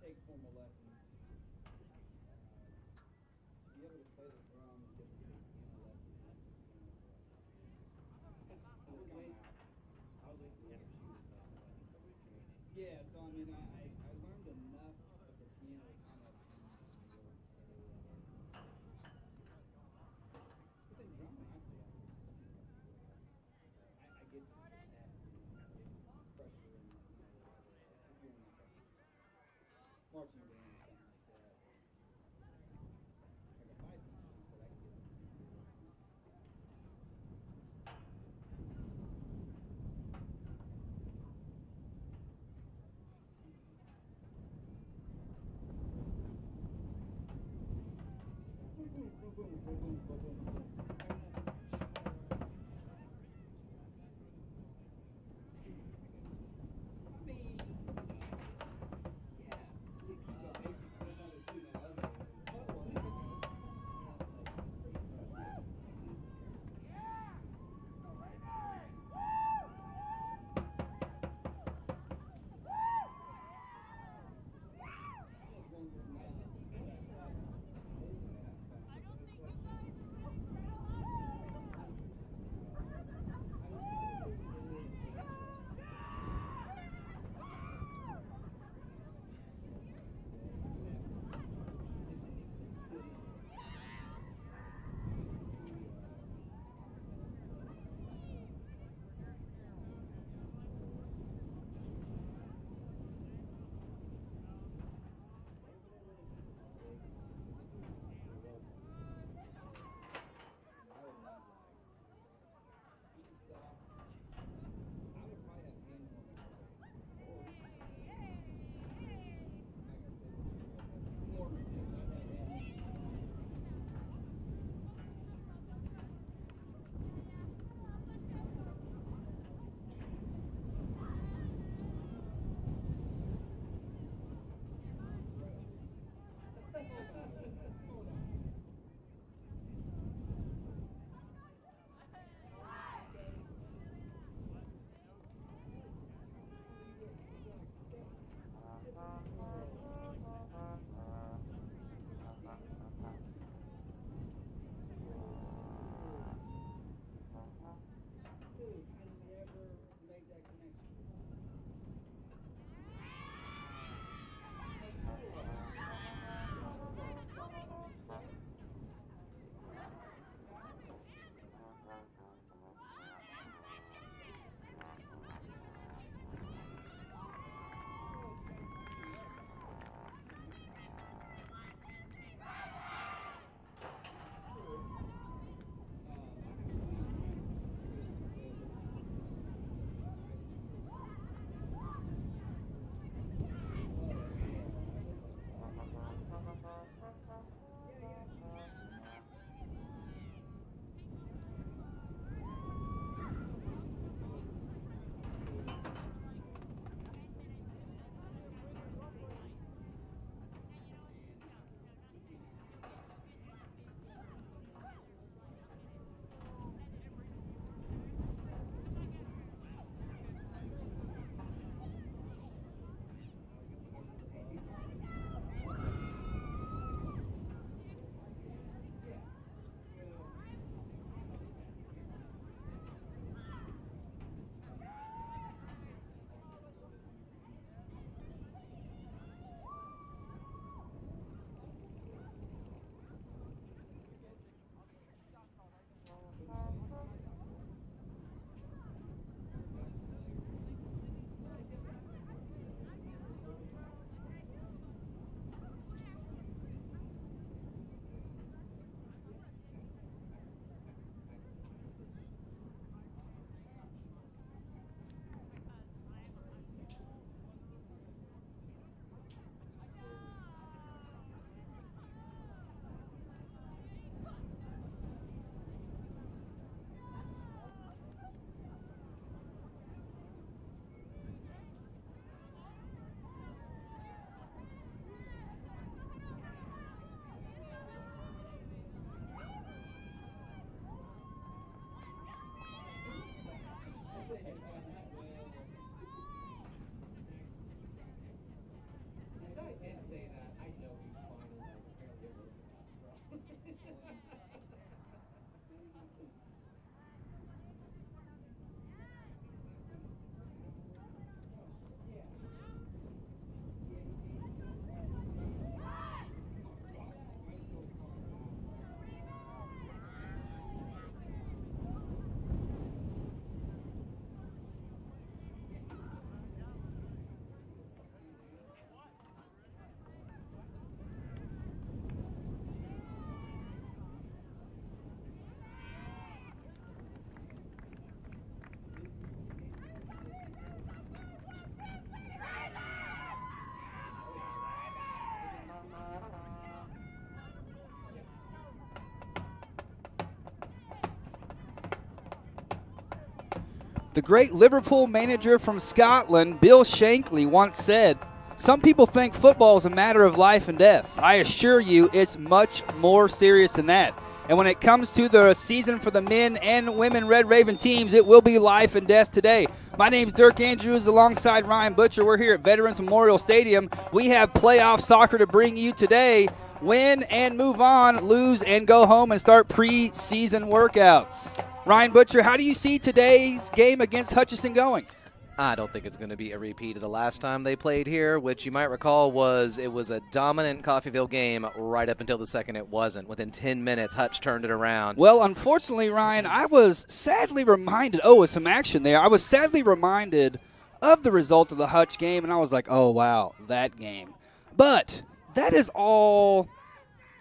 take formal lessons. To be able to play the drum and get the piano lessons. I was waiting for him. Yeah, so I mean, I learned enough of the piano to kind of. But then drumming, I get that pressure and if you're in like a marching band or something like that. Like a 5-piece, but I can get it. The great Liverpool manager from Scotland, Bill Shankly, once said, "Some people think football is a matter of life and death. I assure you it's much more serious than that. And when it comes to the season for the men and women Red Raven teams, it will be life and death today." My name's Dirk Andrews alongside Ryan Butcher. We're here at Veterans Memorial Stadium. We have playoff soccer to bring you today. Win and move on, lose and go home and start preseason workouts. Ryan Butcher, how do you see today's game against Hutchinson going? I don't think it's going to be a repeat of the last time they played here, which you might recall was a dominant Coffeyville game right up until the second it wasn't. Within 10 minutes, Hutch turned it around. Well, unfortunately, Ryan, I was sadly reminded, with some action there. I was sadly reminded of the result of the Hutch game, and I was like, oh, wow, that game. But that is all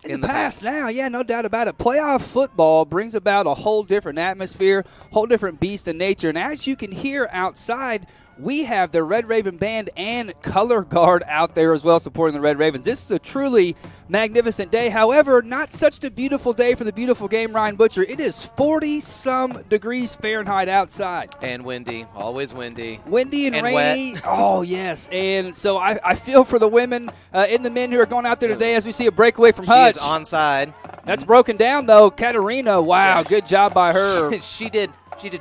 in the past now. Yeah, no doubt about it. Playoff football brings about a whole different atmosphere, whole different beast in nature. And as you can hear outside, we have the Red Raven Band and Color Guard out there as well supporting the Red Ravens. This is a truly magnificent day. However, not such a beautiful day for the beautiful game, Ryan Butcher. It is 40-some degrees Fahrenheit outside. And windy. Always windy. Windy and rainy. Wet. Oh, yes. And so I feel for the women and the men who are going out there today as we see a breakaway from Hutch. She is onside. That's broken down, though. Katarina, wow, yeah. Good job by her. She did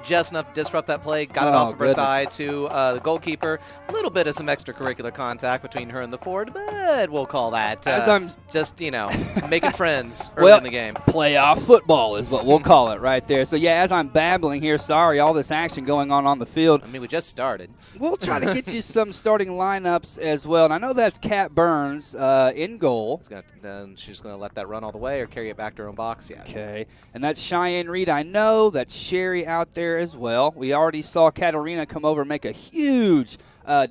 just enough to disrupt that play, got it off of her thigh to the goalkeeper. A little bit of some extracurricular contact between her and the forward, but we'll call that just, making friends early in the game. Playoff football is what we'll call it right there. So, yeah, as I'm babbling here, sorry, all this action going on the field. I mean, we just started. We'll try to get you some starting lineups as well. And I know that's Kat Burns in goal. She's going to let that run all the way or carry it back to her own box. Yeah. Okay. And that's Cheyenne Reed. I know that's Sherry out there as well. We already saw Katarina come over and make a huge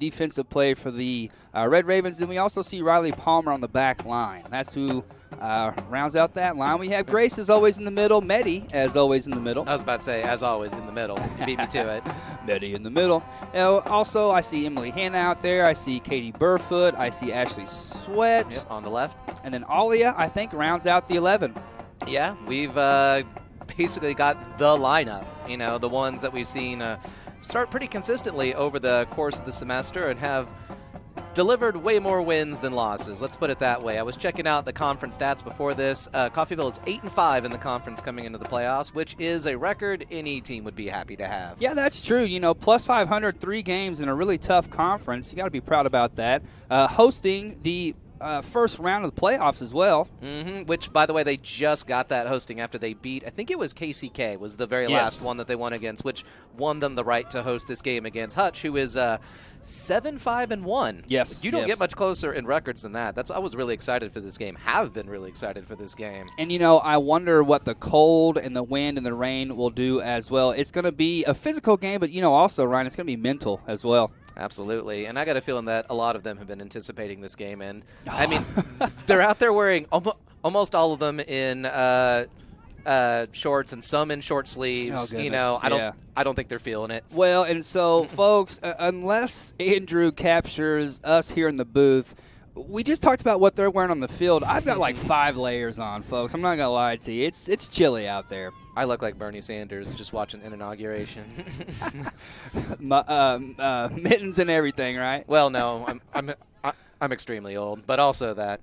defensive play for the Red Ravens. Then we also see Riley Palmer on the back line. That's who rounds out that line. We have Grace as always in the middle. Meddy as always in the middle. I was about to say as always in the middle. You beat me to it. Meddy in the middle. Also, I see Emily Hanna out there. I see Katie Burfoot. I see Ashley Sweat. Yep, on the left. And then Alia, I think, rounds out the 11. Yeah, we've basically got the lineup, the ones that we've seen start pretty consistently over the course of the semester and have delivered way more wins than losses. Let's put it that way. I was checking out the conference stats before this. Coffeyville is 8-5 in the conference coming into the playoffs, which is a record any team would be happy to have. Yeah, that's true. Plus 500, 3 games in a really tough conference. You got to be proud about that. Hosting the first round of the playoffs as well. Which, by the way, they just got that hosting after they beat, I think it was KCK was the very last one that they won against, which won them the right to host this game against Hutch, who is 7-5-1. Yes. You don't get much closer in records than that. I was really excited for this game, have been really excited for this game. And, I wonder what the cold and the wind and the rain will do as well. It's going to be a physical game, but, also, Ryan, it's going to be mental as well. Absolutely. And I got a feeling that a lot of them have been anticipating this game. And, I mean, they're out there wearing almost all of them in shorts and some in short sleeves. I don't think they're feeling it. Well, and so, folks, unless Andrew captures us here in the booth, we just talked about what they're wearing on the field. I've got like 5 layers on, folks. I'm not going to lie to you. It's chilly out there. I look like Bernie Sanders just watching an inauguration. Mittens and everything, right? Well, no, I'm extremely old, but also that.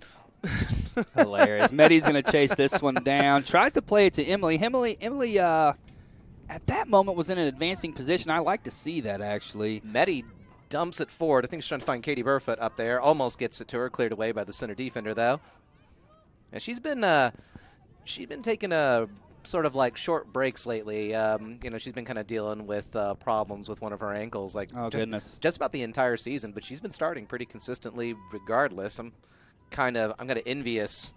Hilarious. Meddy's going to chase this one down. Tries to play it to Emily. Emily, at that moment was in an advancing position. I like to see that, actually. Meddy dumps it forward. I think she's trying to find Katie Burfoot up there. Almost gets it to her. Cleared away by the center defender, though. And she's been taking a sort of like short breaks lately. She's been kind of dealing with problems with one of her ankles, goodness, just about the entire season. But she's been starting pretty consistently, regardless. I'm kind of envious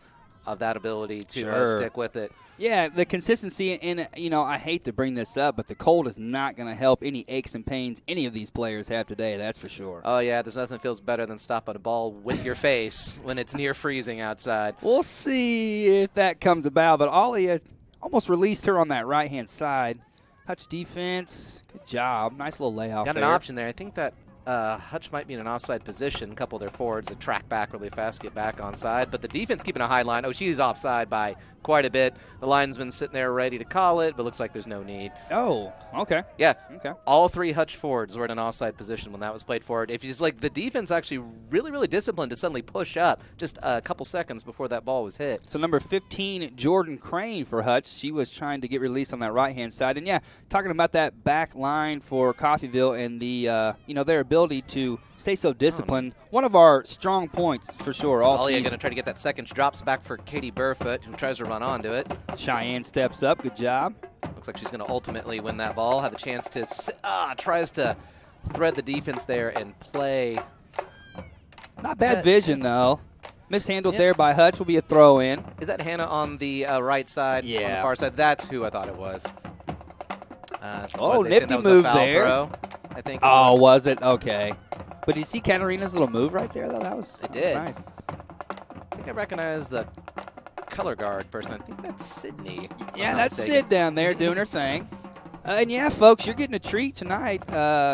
of that ability to stick with it. Yeah, the consistency, and I hate to bring this up, but the cold is not going to help any aches and pains any of these players have today, that's for sure. Oh, yeah, there's nothing that feels better than stopping a ball with your face when it's near freezing outside. We'll see if that comes about, but Alia almost released her on that right-hand side. Hutch defense, good job. Nice little layoff Got there. An option there. I think that Hutch might be in an offside position. A couple of their forwards that track back really fast, get back onside. But the defense keeping a high line. Oh, she's offside by quite a bit. The linesman's sitting there ready to call it, but looks like there's no need. Oh, okay. Yeah. Okay. All 3 Hutch forwards were in an offside position when that was played forward. If you just like the defense actually really, really disciplined to suddenly push up just a couple seconds before that ball was hit. So number 15, Jordan Crane for Hutch. She was trying to get released on that right-hand side. And, yeah, talking about that back line for Coffeyville and the, their ability to stay so disciplined. One of our strong points for sure all season. Going to try to get that second. She drops back for Katie Burfoot, who tries to run onto it. Cheyenne steps up. Good job. Looks like she's going to ultimately win that ball, have a chance to tries to thread the defense there and play. Not bad vision, though. Mishandled there by Hutch will be a throw-in. Is that Hannah on the right side? Yeah. On the far side? That's who I thought it was. Nifty move there. Throw, I think. Oh, was it? Okay. But did you see Katarina's little move right there, though? That was nice. I think I recognize the color guard person. I think that's Sydney. Yeah, that's Sid down there doing her thing. And, yeah, folks, you're getting a treat tonight.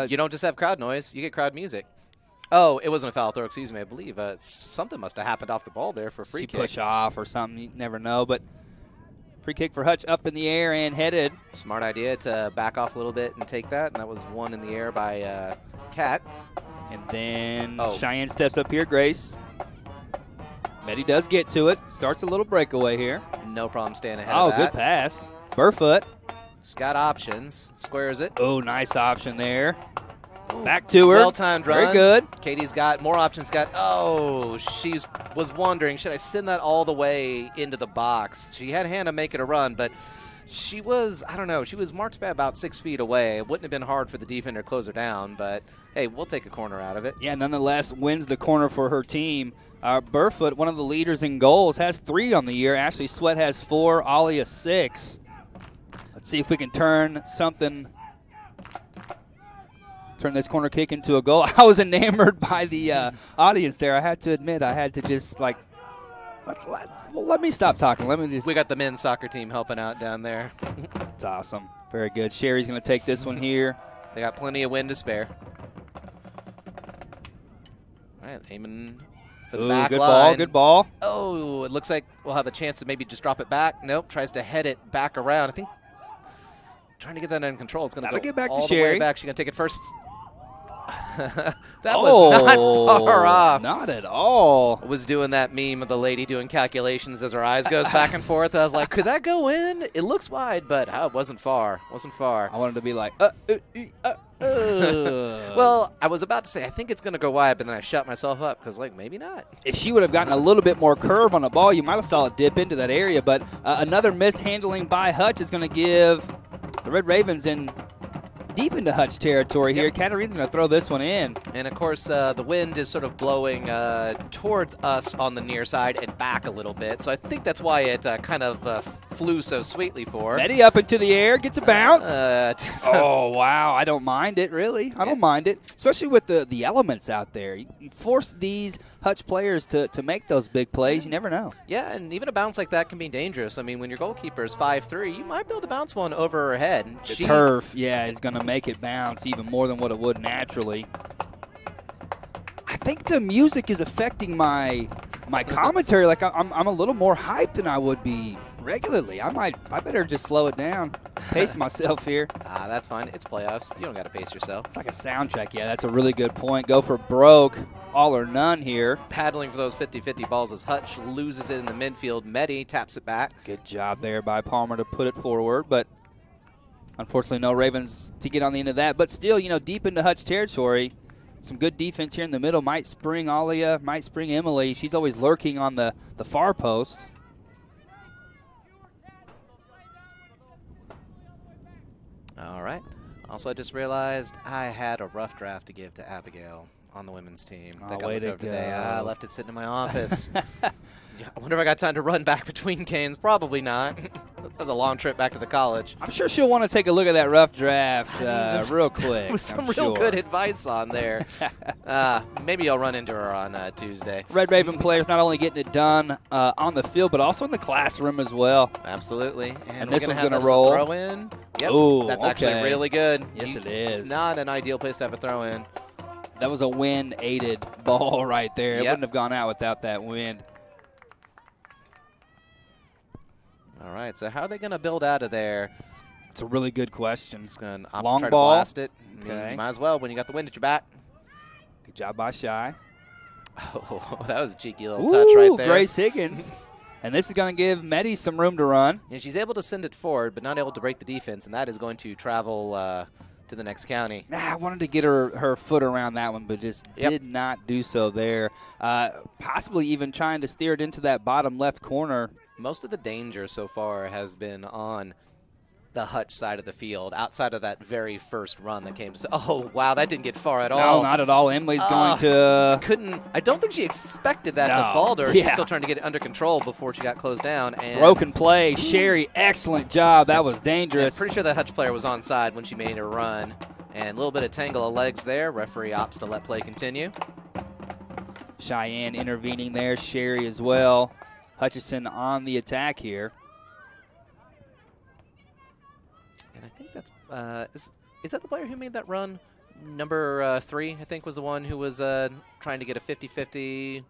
You don't just have crowd noise. You get crowd music. Oh, it wasn't a foul throw. Excuse me. I believe something must have happened off the ball there for a free kick. Push off or something. You never know. But free kick for Hutch up in the air and headed. Smart idea to back off a little bit and take that. And that was one in the air by Kat. And then Cheyenne steps up here. Grace. Betty does get to it. Starts a little breakaway here. No problem staying ahead of that. Oh, good pass. Burfoot. She's got options. Squares it. Oh, nice option there. Back to her. Well-timed run. Very good. Katie's got more options. She was wondering, should I send that all the way into the box? She had Hannah make it a run, but she was, she was marked by about 6 feet away. It wouldn't have been hard for the defender to close her down, but, hey, we'll take a corner out of it. Yeah, nonetheless, wins the corner for her team. Burfoot, one of the leaders in goals, has 3 on the year. Ashley Sweat has 4, Alia 6. Let's see if we can turn this corner kick into a goal. I was enamored by the audience there. I had to admit, I had to just let me stop talking. We got the men's soccer team helping out down there. It's awesome. Very good. Sherry's going to take this one here. They got plenty of wind to spare. All right, aiming for the back line. Good ball. Oh, it looks like we'll have a chance to maybe just drop it back. Nope, tries to head it back around. I think trying to get that under control. It's going to get back all to the Sherry. way back. She's going to take it first. That was not far off. Not at all. I was doing that meme of the lady doing calculations as her eyes goes back and forth. I was like, could that go in? It looks wide, but it wasn't far. I wanted to be like, Well, I was about to say, I think it's going to go wide, but then I shut myself up because, maybe not. If she would have gotten a little bit more curve on the ball, you might have saw it dip into that area. But another mishandling by Hutch is going to give the Red Ravens in deep into Hutch territory here. Katarina's going to throw this one in. And, of course, the wind is sort of blowing towards us on the near side and back a little bit. So I think that's why it kind of flew so sweetly for her. Betty up into the air, gets a bounce. Oh, wow. I don't mind it, really. I don't mind it, especially with the elements out there. You force these Hutch players to make those big plays. You never know. Yeah, and even a bounce like that can be dangerous. I mean, when your goalkeeper is 5'3", you might be able to bounce one over her head. The turf, is going to make it bounce even more than what it would naturally. I think the music is affecting my commentary. Like I'm a little more hyped than I would be regularly. I better just slow it down, pace myself here. That's fine. It's playoffs. You don't got to pace yourself. It's like a soundtrack. Yeah, that's a really good point. Go for broke, all or none here. Paddling for those 50-50 balls as Hutch loses it in the midfield. Medi taps it back. Good job there by Palmer to put it forward, but unfortunately no Ravens to get on the end of that. But still, deep into Hutch territory. Some good defense here in the middle. Might spring Alia, might spring Emily. She's always lurking on the far post. All right. Also, I just realized I had a rough draft to give to Abigail on the women's team. Way to go. Today. I left it sitting in my office. I wonder if I got time to run back between games. Probably not. That was a long trip back to the college. I'm sure she'll want to take a look at that rough draft real quick. With some real good advice on there. Maybe I'll run into her on Tuesday. Red Raven players not only getting it done on the field, but also in the classroom as well. Absolutely. And this one's going to roll. Throw in. Yep. Ooh, that's actually really good. Yes, it is. It's not an ideal place to have a throw in. That was a wind-aided ball right there. It Yep. wouldn't have gone out without that wind. All right, so how are they going to build out of there? It's a really good question. Just going to Long try ball. to blast it. I mean, Okay. might as well when you got the wind at your back. Good job by Shy. Oh, that was a cheeky little touch right there. Grace Higgins. And this is going to give Meddy some room to run. And she's able to send it forward, but not able to break the defense, and that is going to travel to the next county. I wanted to get her foot around that one, but just did not do so there. Possibly even trying to steer it into that bottom left corner. Most of the danger so far has been on the Hutch side of the field, outside of that very first run that came. Oh, wow, that didn't get far at all. No, not at all. Emily's going to... I don't think she expected that to fall to her. She's still trying to get it under control before she got closed down. And broken play. Sherry, excellent job. That was dangerous. I'm pretty sure that Hutch player was onside when she made her run. And a little bit of tangle of legs there. Referee opts to let play continue. Cheyenne intervening there. Sherry as well. Hutchinson on the attack here. And I think that's is that the player who made that run? Number 3, I think, was the one who was trying to get a 50-50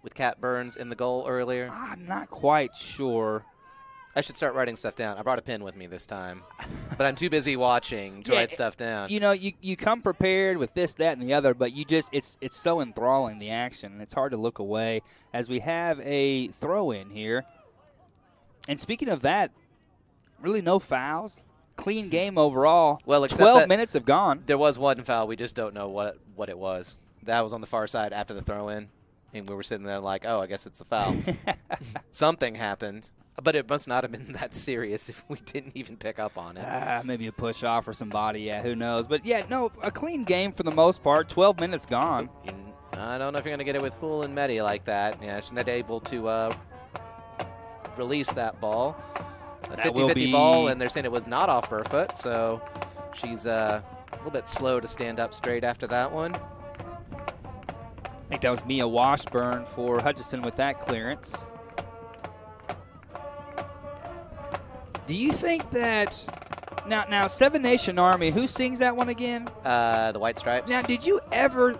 with Cat Burns in the goal earlier. I'm not quite sure. I should start writing stuff down. I brought a pen with me this time, but I'm too busy watching to write stuff down. You know, you come prepared with this, that, and the other, but you just it's so enthralling, the action, and it's hard to look away as we have a throw-in here. And speaking of that, really no fouls. Clean game overall. Well, except 12 minutes have gone. There was one foul. We just don't know what it was. That was on the far side after the throw-in, and we were sitting there like, oh, I guess it's a foul. Something happened, but it must not have been that serious if we didn't even pick up on it. Maybe a push-off or somebody. Yeah, who knows. But, yeah, no, a clean game for the most part. 12 minutes gone. I don't know if you're going to get it with Fool and Meddy like that. Yeah, she's not able to release that ball. A 50-50 ball, and they're saying it was not off Burfoot, so she's a little bit slow to stand up straight after that one. I think that was Mia Washburn for Hutchinson with that clearance. Do you think that now Seven Nation Army, who sings that one again? The White Stripes. Now, did you ever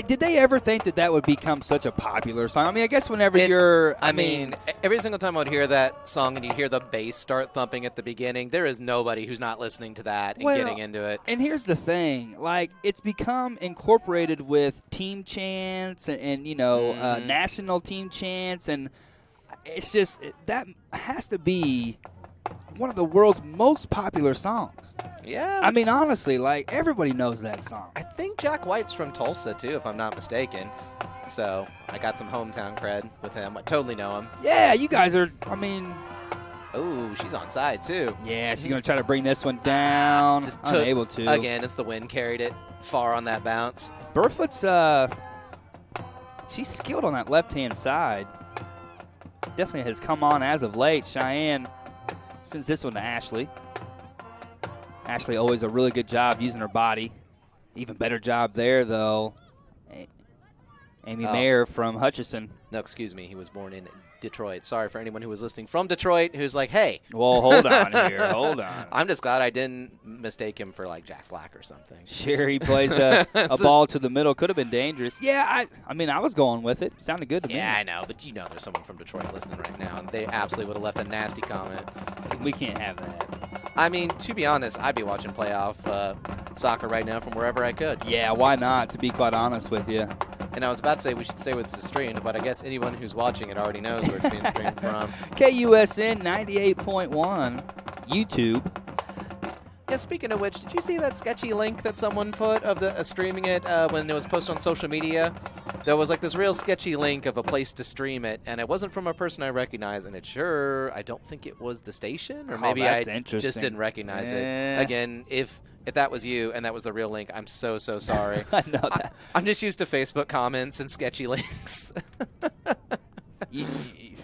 did they ever think that would become such a popular song? I mean, I guess whenever I mean, every single time I would hear that song and you hear the bass start thumping at the beginning, there is nobody who's not listening to that and getting into it. And here's the thing, like, it's become incorporated with team chants and national team chants, and it's just that has to be one of the world's most popular songs. Yeah. I mean, honestly, like, everybody knows that song. I think Jack White's from Tulsa, too, if I'm not mistaken. So I got some hometown cred with him. I totally know him. Yeah, you guys are, I mean. Oh, she's on side, too. Yeah, she's going to try to bring this one down. Just unable to. Again, it's the wind carried it far on that bounce. Burfoot's, she's skilled on that left-hand side. Definitely has come on as of late. Cheyenne sends this one to Ashley. Ashley always a really good job using her body. Even better job there, though. Amy Mayer from Hutchinson. No, excuse me. He was born in Detroit. Sorry for anyone who was listening from Detroit who's like, hey. Well, hold on here. Hold on. I'm just glad I didn't mistake him for, like, Jack Black or something. Sherry plays a ball to the middle. Could have been dangerous. Yeah, I mean, I was going with it. Sounded good to me. Yeah, I know. But you know there's someone from Detroit listening right now, and they absolutely would have left a nasty comment. We can't have that. I mean, to be honest, I'd be watching playoff soccer right now from wherever I could. Yeah, why not, to be quite honest with you. And I was about to say we should say where it's streamed, but I guess anyone who's watching it already knows where it's being streamed from. KUSN 98.1, YouTube. Yeah, speaking of which, did you see that sketchy link that someone put of the streaming it when it was posted on social media? There was like this real sketchy link of a place to stream it, and it wasn't from a person I recognize, and I don't think it was the station, or maybe I just didn't recognize it. Again, if that was you and that was the real link, I'm so sorry. I know that. I'm just used to Facebook comments and sketchy links.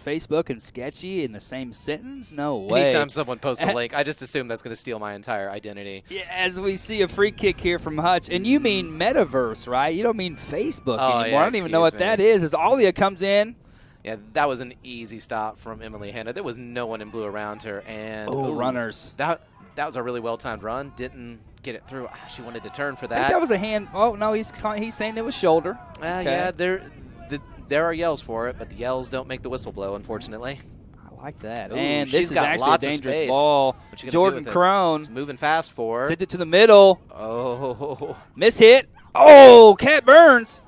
Facebook and sketchy in the same sentence? No way. Anytime someone posts a link, I just assume that's going to steal my entire identity. Yeah, as we see a free kick here from Hutch. And you mean Metaverse, right? You don't mean Facebook anymore. Yeah, I don't even know what that is. As Alia comes in. Yeah, that was an easy stop from Emily Hanna. There was no one in blue around her. And runners. That was a really well-timed run. Didn't get it through. She wanted to turn for I think that. that was a hand. Oh, no, he's saying it was shoulder. Okay. Yeah, there are yells for it, but the yells don't make the whistle blow, unfortunately. I like that. Ooh, and she's this is got actually a lots of dangerous space. ball. What you gonna do Jordan with it? Crones It's moving fast for her. sent it to the middle. Oh. Miss hit. Oh, Kat Burns.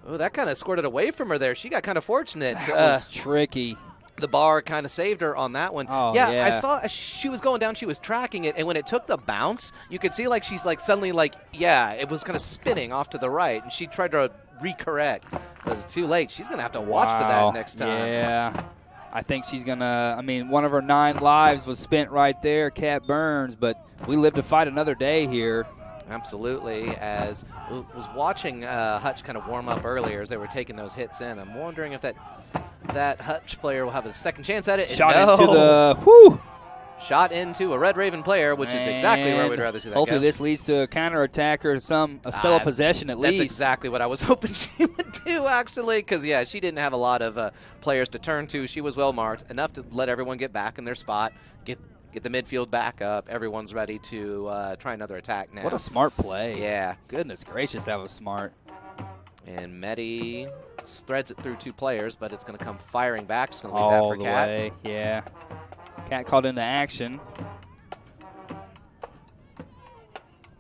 Oh, that kind of squirted away from her there. She got kind of fortunate. That was tricky. The bar kind of saved her on that one. Oh, yeah, I saw as she was going down, she was tracking it, and when it took the bounce, you could see like she's like suddenly like, yeah, it was kind of spinning off to the right, and she tried to recorrect. But it was too late. She's going to have to watch for that next time. Yeah. I think she's going to, I mean, one of her 9 lives was spent right there, Kat Burns, but we live to fight another day here. Absolutely. As I was watching Hutch kind of warm up earlier as they were taking those hits in. I'm wondering if that Hutch player will have a second chance at it. Shot into the, whew. Shot into a Red Raven player, which is exactly where we'd rather see that hopefully go. this leads to a counterattack or a spell of possession at least. That's exactly what I was hoping she would do, actually, because, yeah, she didn't have a lot of players to turn to. She was well marked, enough to let everyone get back in their spot, get the midfield back up. Everyone's ready to try another attack now. What a smart play. Yeah. Goodness gracious, that was smart. And Medi threads it through 2 players, but it's going to come firing back. Just going to leave that for Kat. Way. Yeah. Kat called into action.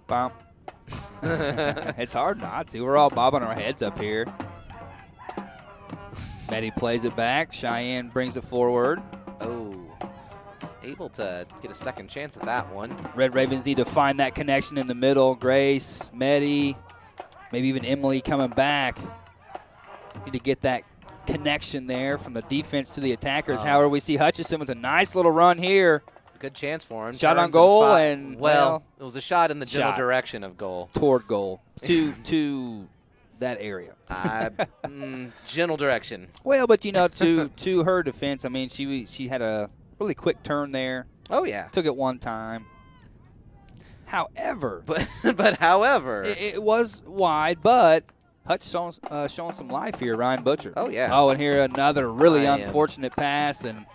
Bump. It's hard not to. We're all bobbing our heads up here. Medi plays it back. Cheyenne brings it forward. Oh. Was able to get a second chance at that one. Red Ravens need to find that connection in the middle. Grace, Medi, maybe even Emily coming back. Need to get that connection there from the defense to the attackers. However, we see Hutchinson with a nice little run here. Good chance for him. Shot on Turns goal and well, it was a shot in the general direction of goal. Toward goal. To that area. General direction. Well, but you know, to her defense, I mean, she had a really quick turn there. Oh yeah. Took it one time. However, however, it was wide, but Hutch showing some life here, Ryan Butcher. Oh yeah. Oh, and here another really unfortunate pass, and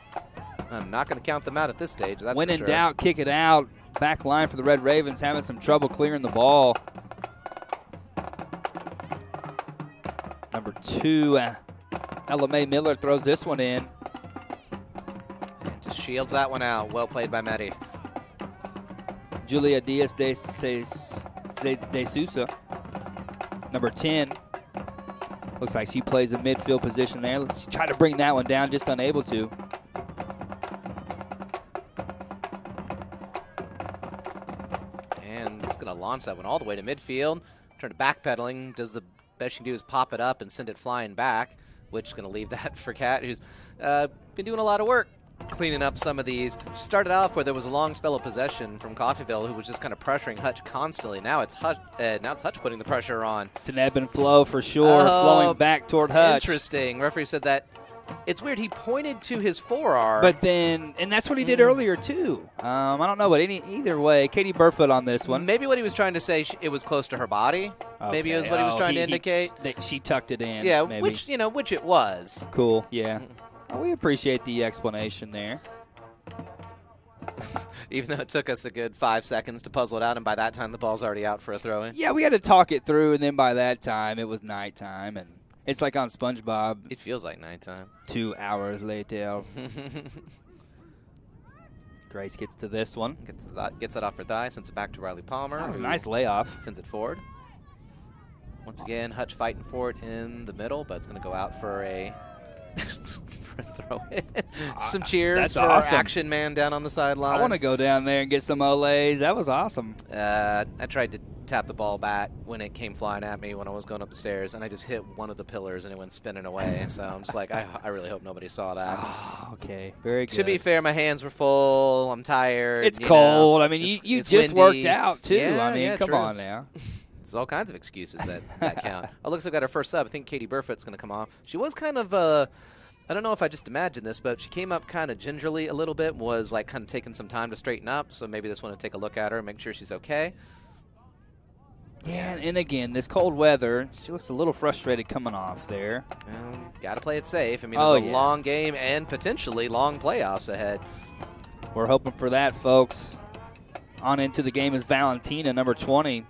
I'm not going to count them out at this stage. That's when for in sure. doubt, kick it out. Back line for the Red Ravens, having some trouble clearing the ball. Number 2, Ella Mae Miller throws this one in. And just shields that one out. Well played by Medi. Julia Diaz de Sousa, number 10. Looks like she plays a midfield position there. She tried to bring that one down, just unable to. And just going to launch that one all the way to midfield. Turn to backpedaling. Does the best she can do is pop it up and send it flying back, which is going to leave that for Kat, who's been doing a lot of work cleaning up some of these. She started off where there was a long spell of possession from Coffeyville, who was just kind of pressuring Hutch constantly. Now it's Hutch putting the pressure on. It's an ebb and flow for sure, flowing back toward Hutch. Interesting. Referee said that. It's weird. He pointed to his forearm. But then, and that's what he did earlier, too. I don't know, but either way, Katie Burfoot on this one. Maybe what he was trying to say, it was close to her body. Okay. Maybe is what he was trying to indicate. She tucked it in. Yeah, maybe. which it was. Cool, yeah. We appreciate the explanation there. Even though it took us a good 5 seconds to puzzle it out, and by that time the ball's already out for a throw-in. Yeah, we had to talk it through, and then by that time it was nighttime, and it's like on SpongeBob. It feels like nighttime. 2 hours later. Grace gets to this one. Gets it off her thigh, sends it back to Riley Palmer. That was a nice layoff. Sends it forward. Once again, Hutch fighting for it in the middle, but it's going to go out for a throw-in. Some cheers for our action man down on the sidelines. I want to go down there and get some Olays. That was awesome. I tried to tap the ball back when it came flying at me when I was going up the stairs, and I just hit one of the pillars and it went spinning away. So I'm just like, I really hope nobody saw that. Oh, okay, very good. To be fair, my hands were full. I'm tired. It's cold. Know. I mean, you just worked out, too. Yeah, I mean, come on now. There's all kinds of excuses that count. Oh, looks like we got our first sub. I think Katie Burfoot's going to come off. She was kind of, I don't know if I just imagined this, but she came up kind of gingerly a little bit, was like kind of taking some time to straighten up. So maybe this one to take a look at her and make sure she's okay. Yeah, and again, this cold weather, she looks a little frustrated coming off there. Got to play it safe. I mean, there's a long game and potentially long playoffs ahead. We're hoping for that, folks. On into the game is Valentina, number 20.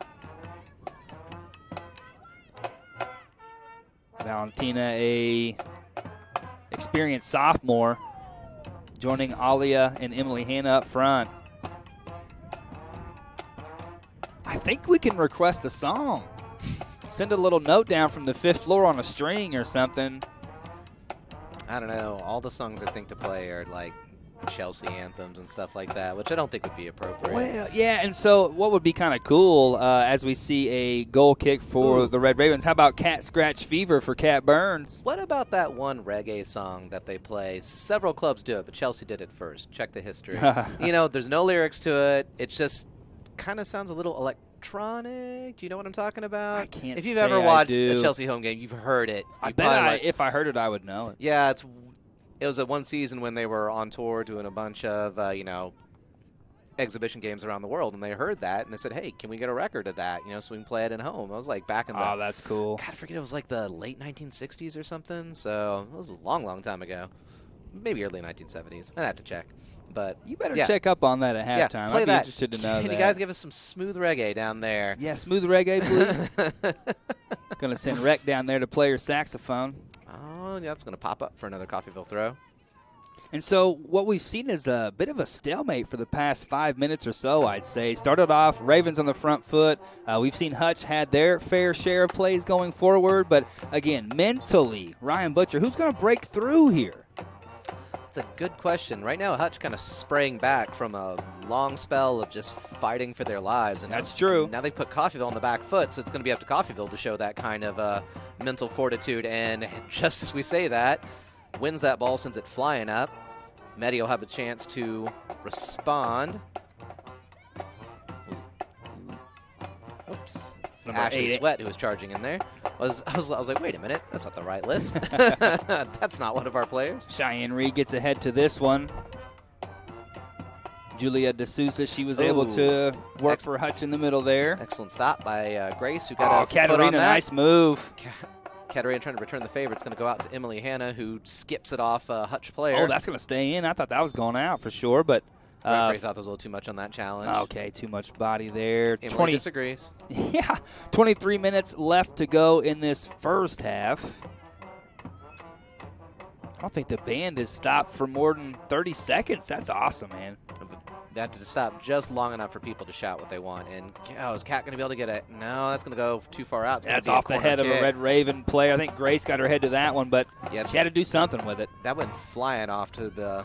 Valentina, a experienced sophomore, joining Alia and Emily Hanna up front. I think we can request a song. Send a little note down from the 5th floor on a string or something. I don't know. All the songs I think to play are like Chelsea anthems and stuff like that, which I don't think would be appropriate. Well, yeah, and so what would be kind of cool as we see a goal kick for the Red Ravens, how about Cat Scratch Fever for Cat Burns? What about that one reggae song that they play? Several clubs do it, but Chelsea did it first. Check the history. There's no lyrics to it. It just kind of sounds a little electronic. Do you know what I'm talking about? I can't If you've say ever I watched do. a Chelsea home game, you've heard it. I bet if I heard it, I would know it. Yeah, it was at one season when they were on tour doing a bunch of, exhibition games around the world, and they heard that, and they said, hey, can we get a record of that, so we can play it at home. I was like back in the... Oh, that's cool. God, I forget, it was like the late 1960s or something, so it was a long, long time ago. Maybe early 1970s. I'd have to check. But you better check up on that at halftime. Yeah, play I'd be that. interested to know Can that. you guys give us some smooth reggae down there? Yeah, smooth reggae, please. Going to send Rec down there to play her saxophone. Oh, yeah, that's going to pop up for another Coffeyville throw. And so what we've seen is a bit of a stalemate for the past 5 minutes or so, I'd say. Started off Ravens on the front foot. We've seen Hutch had their fair share of plays going forward. But, again, mentally, Ryan Butcher, who's going to break through here? That's a good question. Right now, Hutch kind of sprang back from a long spell of just fighting for their lives. And that's true. Now they put Coffeyville on the back foot, so it's going to be up to Coffeyville to show that kind of mental fortitude. And just as we say that, wins that ball, sends it flying up. Medi will have a chance to respond. Oops. Ashley Sweat, who was charging in there. I was like, wait a minute, that's not the right list. That's not one of our players. Cheyenne Reed gets ahead to this one. Julia D'Souza, she was able to work for Hutch in the middle there. Excellent stop by Grace, who got a foot on Katarina, that. nice move. Katarina trying to return the favor. It's going to go out to Emily Hanna, who skips it off a Hutch player. Oh, that's going to stay in. I thought that was going out for sure, but the referee thought there was a little too much on that challenge. Okay, too much body there. Emily disagrees. Yeah, 23 minutes left to go in this first half. I don't think the band has stopped for more than 30 seconds. That's awesome, man. They have to stop just long enough for people to shout what they want. And, is Kat going to be able to get it? No, that's going to go too far out. That's off the head of a Red Raven player. I think Grace got her head to that one, but she had to do something with it. That went flying off to the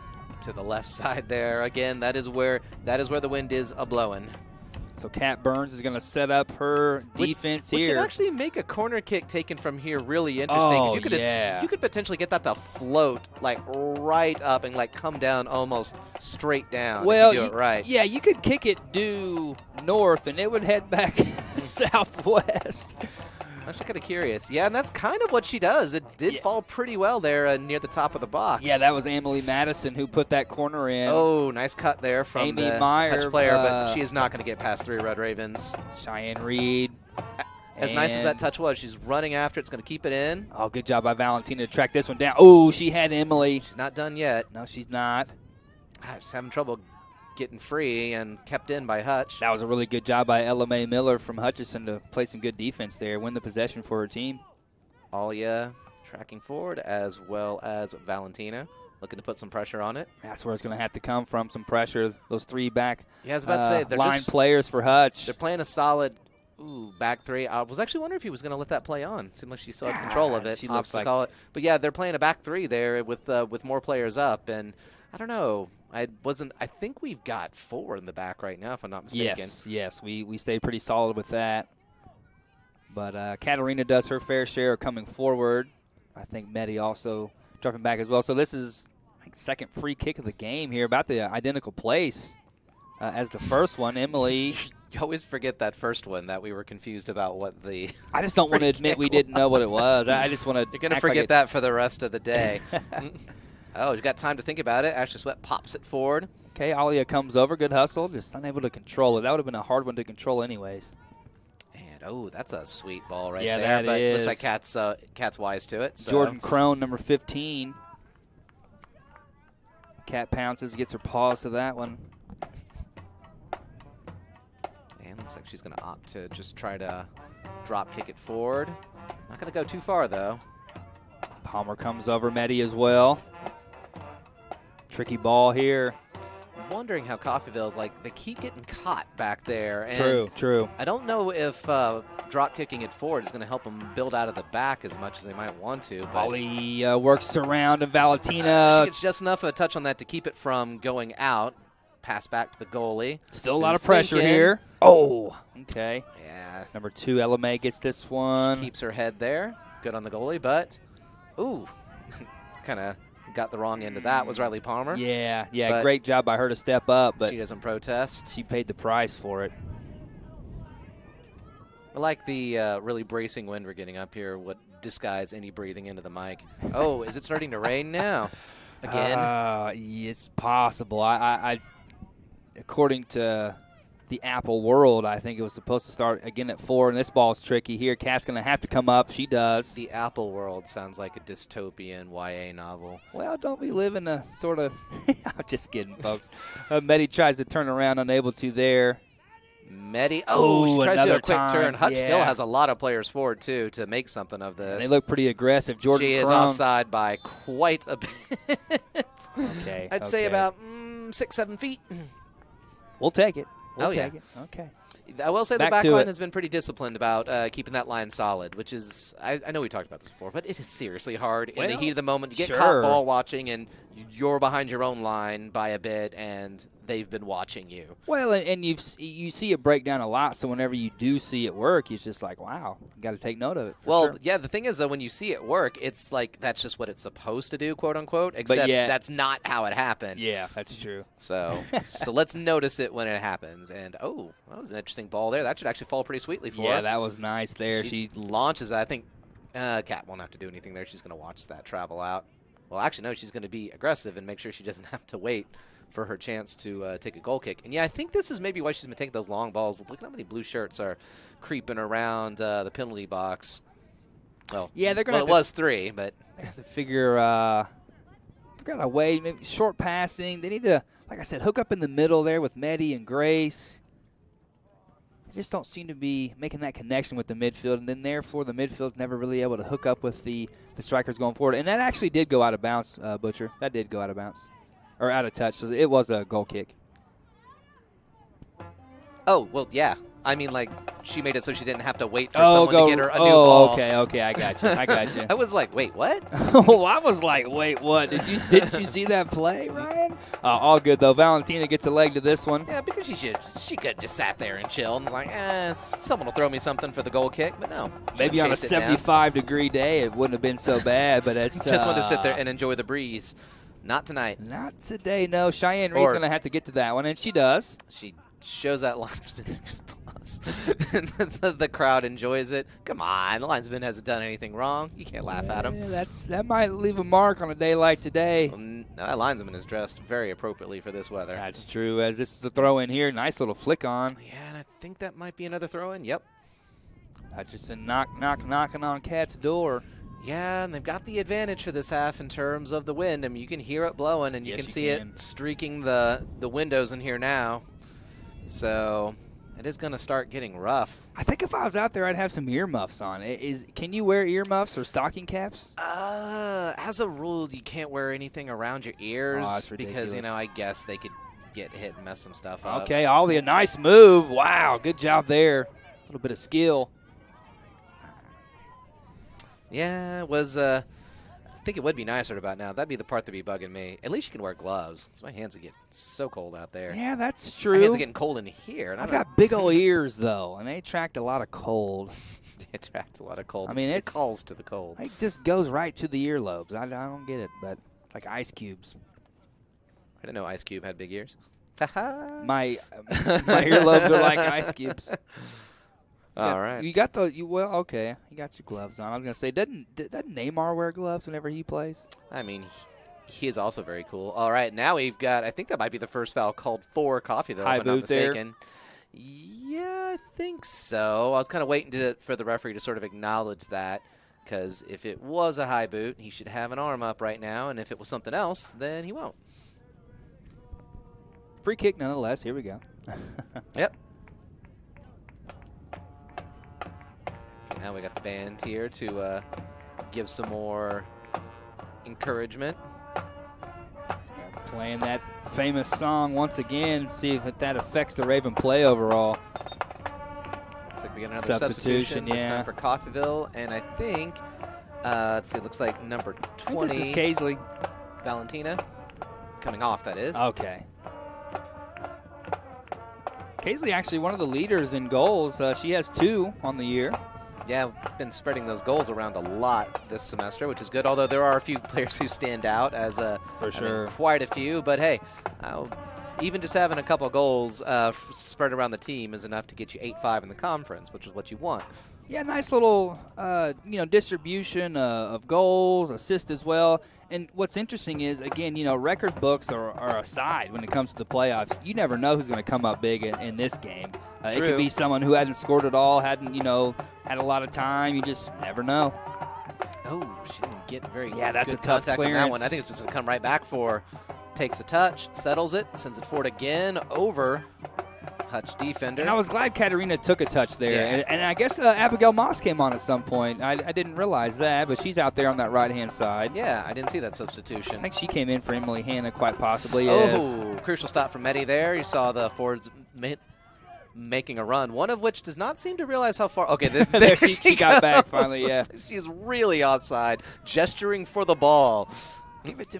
left side there. Again, that is where the wind is a-blowing. So Kat Burns is going to set up her defense here. Which should actually make a corner kick taken from here really interesting. Oh, you could potentially get that to float like right up and like come down almost straight down if you do it right. Yeah, you could kick it due north and it would head back southwest. I'm actually kind of curious. Yeah, and that's kind of what she does. It did fall pretty well there near the top of the box. Yeah, that was Emily Madison who put that corner in. Oh, nice cut there from Amy the Meyer, Hutch player, but she is not going to get past 3 Red Ravens. Cheyenne Reed. As nice as that touch was, she's running after it. It's going to keep it in. Oh, good job by Valentina to track this one down. Oh, she had Emily. She's not done yet. No, she's not. Just having trouble getting free and kept in by Hutch. That was a really good job by Ella Mae Miller from Hutchinson to play some good defense there, win the possession for her team. Alia tracking forward as well as Valentina, looking to put some pressure on it. That's where it's going to have to come from, some pressure. Those 3 back I was about to say, they're line players for Hutch. They're playing a solid back 3. I was actually wondering if he was going to let that play on. Seemed like she still had control of it. She looks like call it. But yeah, they're playing a back 3 there with more players up, and I don't know. I think we've got 4 in the back right now, if I'm not mistaken. Yes, we stay pretty solid with that. But Katarina does her fair share of coming forward. I think Medi also dropping back as well. So this is, I think, second free kick of the game here, about the identical place as the first one. Emily. You always forget that first one, that we were confused about what the I just don't want to admit we didn't know what it was. I just want to. You're going to forget that for the rest of the day. Oh, you got time to think about it. Ashley Sweat pops it forward. Okay, Alia comes over. Good hustle. Just unable to control it. That would have been a hard one to control anyways. And, that's a sweet ball right there. Yeah, that is. Looks like Kat's wise to it. So. Jordan Crone, number 15. Kat pounces, gets her paws to that one. Looks like she's going to opt to just try to drop kick it forward. Not going to go too far, though. Palmer comes over Medi as well. Tricky ball here. I'm wondering how Coffeyville's like, they keep getting caught back there. And True. I don't know if drop kicking it forward is going to help them build out of the back as much as they might want to. But Ollie works around, and Valentina. she gets just enough of a touch on that to keep it from going out. Pass back to the goalie. Still a lot of pressure here. Oh, okay. Yeah. Number 2, LMA gets this one. She keeps her head there. Good on the goalie, but, ooh, kind of got the wrong end of that. Was Riley Palmer. Yeah, But great job by her to step up, but she doesn't protest. she paid the price for it. I like the really bracing wind we're getting up here, what disguise any breathing into the mic. Oh, is it starting to rain now? Again? It's possible. I according to the Apple World, I think it was supposed to start again at 4, and this ball's tricky here. Kat's going to have to come up. She does. The Apple World sounds like a dystopian YA novel. Well, don't we live in a sort of – I'm just kidding, folks. Medi tries to turn around, unable to there. Medi, she tries to do a quick turn. Hutch Yeah. still has a lot of players forward, too, to make something of this. And they look pretty aggressive. Jordan She is Crones. offside by quite a bit. Okay. I'd say about 6-7 feet. We'll take it. We'll Oh, yeah. take it. Okay. I will say the Back back to line it. has been pretty disciplined about keeping that line solid, which is, I know we talked about this before, but it is seriously hard in the Well, heat of the moment. You get sure. caught ball watching, and you're behind your own line by a bit, and they've been watching you. Well, and you see it break down a lot, so whenever you do see it work, it's just like, wow, you got to take note of it. For Well, sure. yeah, the thing is, though, when you see it work, it's like that's just what it's supposed to do, quote-unquote, except yeah. that's not how it happened. Yeah, that's true. So let's notice it when it happens. And, oh, that was an interesting ball there. That should actually fall pretty sweetly for her. Yeah, that was nice there. She launches that. I think Kat won't have to do anything there. She's going to watch that travel out. Well, actually, no, she's going to be aggressive and make sure she doesn't have to wait for her chance to take a goal kick. And, yeah, I think this is maybe why she's been taking those long balls. Look at how many blue shirts are creeping around the penalty box. Well, yeah, they're going it was 3, but they have to figure out a way, maybe short passing. They need to, like I said, hook up in the middle there with Medi and Grace. They just don't seem to be making that connection with the midfield, and then therefore the midfield's never really able to hook up with the strikers going forward. And that actually did go out of bounds, Butcher. That did go out of bounds. Or out of touch, so it was a goal kick. oh, well, yeah. I mean, like, she made it so she didn't have to wait for someone to get her a new ball. Okay, I got you. I was like, wait, what? Oh, I was like, wait, what? Didn't you see that play, Ryan? All good though. Valentina gets a leg to this one. Yeah, because she could have just sat there and chilled and was like, someone will throw me something for the goal kick, but no. Maybe on a 75-degree day it wouldn't have been so bad, but it's just wanted to sit there and enjoy the breeze. Not tonight. Not today, no. Cheyenne Reed's going to have to get to that one, and she does. She shows that linesman response. The crowd enjoys it. Come on, the linesman hasn't done anything wrong. You can't laugh at him. That might leave a mark on a day like today. Well, no, that linesman is dressed very appropriately for this weather. That's true, as this is a throw in here. Nice little flick on. Yeah, and I think that might be another throw in. Yep. Hutchinson knocking on Kat's door. Yeah, and they've got the advantage for this half in terms of the wind. I mean, you can hear it blowing, and you can see it streaking the windows in here now. So it is going to start getting rough. I think if I was out there, I'd have some earmuffs on. Can you wear earmuffs or stocking caps? As a rule, you can't wear anything around your ears that's ridiculous. because, I guess they could get hit and mess some stuff up. Okay, Ollie, a nice move. Wow, good job there. A little bit of skill. Yeah, it was. I think it would be nicer about now. That'd be the part that'd be bugging me. At least you can wear gloves, because my hands would get so cold out there. Yeah, that's My true. hands are getting cold in here. And I've got big old ears, though, and they attract a lot of cold. They attract a lot of cold. I mean, it calls to the cold. It just goes right to the earlobes. I don't get it, but it's like ice cubes. I didn't know Ice Cube had big ears. My earlobes are like ice cubes. All right. You got okay. You got your gloves on. I was gonna say, doesn't Neymar wear gloves whenever he plays? I mean, he is also very cool. All right, now we've got. I think that might be the first foul called for Coffeyville, if I'm not mistaken. Yeah, I think so. I was kind of waiting for the referee to sort of acknowledge that, because if it was a high boot, he should have an arm up right now, and if it was something else, then he won't. Free kick nonetheless. Here we go. Yep. Now we got the band here to give some more encouragement. Playing that famous song once again, see if that affects the Raven play overall. Looks like we got another substitution this time for Coffeyville, and I think, let's see, it looks like number 20. This is Kaisley. Valentina, coming off, that is. Okay. Kaisley actually one of the leaders in goals. She has 2 on the year. Yeah, we've been spreading those goals around a lot this semester, which is good, although there are a few players who stand out as for sure. Quite a few, but hey, even just having a couple goals spread around the team is enough to get you 8-5 in the conference, which is what you want. Yeah, nice little distribution of goals, assists as well. And what's interesting is, again, record books are aside when it comes to the playoffs. You never know who's going to come up big in this game. It could be someone who hasn't scored at all, hadn't had a lot of time. You just never know. Oh, she didn't get very that's good a tough contact clearance. on that one. I think it's just going to come right back for. Takes a touch, settles it, sends it forward again over Hutch defender. And I was glad Katarina took a touch there. Yeah. And I guess Abigail Moss came on at some point. I didn't realize that, but she's out there on that right-hand side. Yeah, I didn't see that substitution. I think she came in for Emily Hanna quite possibly. Oh, crucial stop from Meddy there. You saw the forwards making a run, one of which does not seem to realize how far. Okay, there she got back finally, yeah. She's really offside, gesturing for the ball. Give it to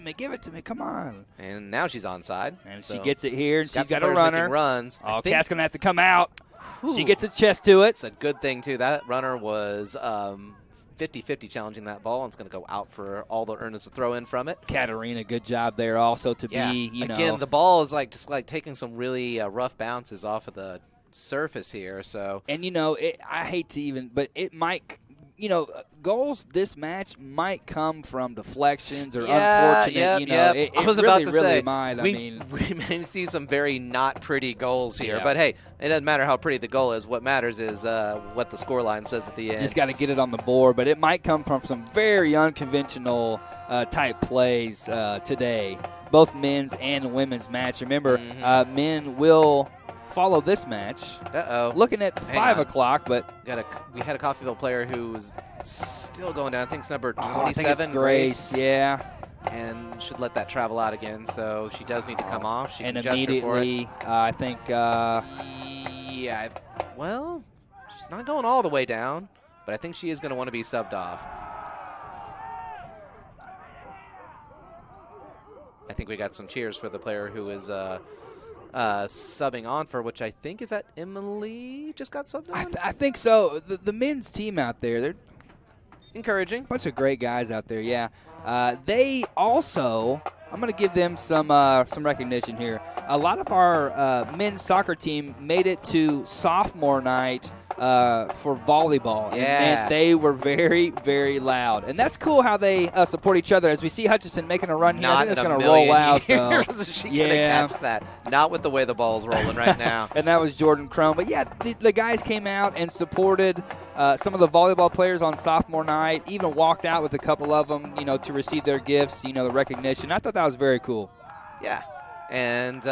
me, come on. And now she's onside. And she gets it here, and she's got a runner. Runs. Oh, Kat's going to have to come out. She gets a chest to it. It's a good thing, too. That runner was 50-50 challenging that ball, and it's going to go out for all the earners to throw in from it. Katarina, good job there also to be, Again, the ball is just taking some really rough bounces off of the surface here. So. And, I hate to even, but it might – goals this match might come from deflections or unfortunate. It I was really, about to say, might. We may see some very not pretty goals here. But, hey, it doesn't matter how pretty the goal is. What matters is what the scoreline says at the end. Just got to get it on the board. But it might come from some very unconventional type plays today, both men's and women's match. Remember, men will – follow this match. Looking at 5 o'clock, but we had a Coffeyville player who was still going down. I think it's number 27. I think it's Grace. Yeah. And should let that travel out again. So she does need to come off. She and can gesture for it. I think. Well, she's not going all the way down, but I think she is going to want to be subbed off. I think we got some cheers for the player who is. Subbing on for, which I think is that Emily just got subbed on? I think so. The men's team out there, they're encouraging. Bunch of great guys out there, yeah. They also, I'm going to give them some recognition here. A lot of our men's soccer team made it to sophomore night for volleyball. Yeah. And they were very, very loud. And that's cool how they support each other. As we see Hutchinson making a run here, I think it's going to roll out. Though. She couldn't catch that. Not with the way the ball's rolling right now. And that was Jordan Crone. But, yeah, the guys came out and supported some of the volleyball players on sophomore night, even walked out with a couple of them, to receive their gifts, the recognition. I thought that was very cool. Yeah. And,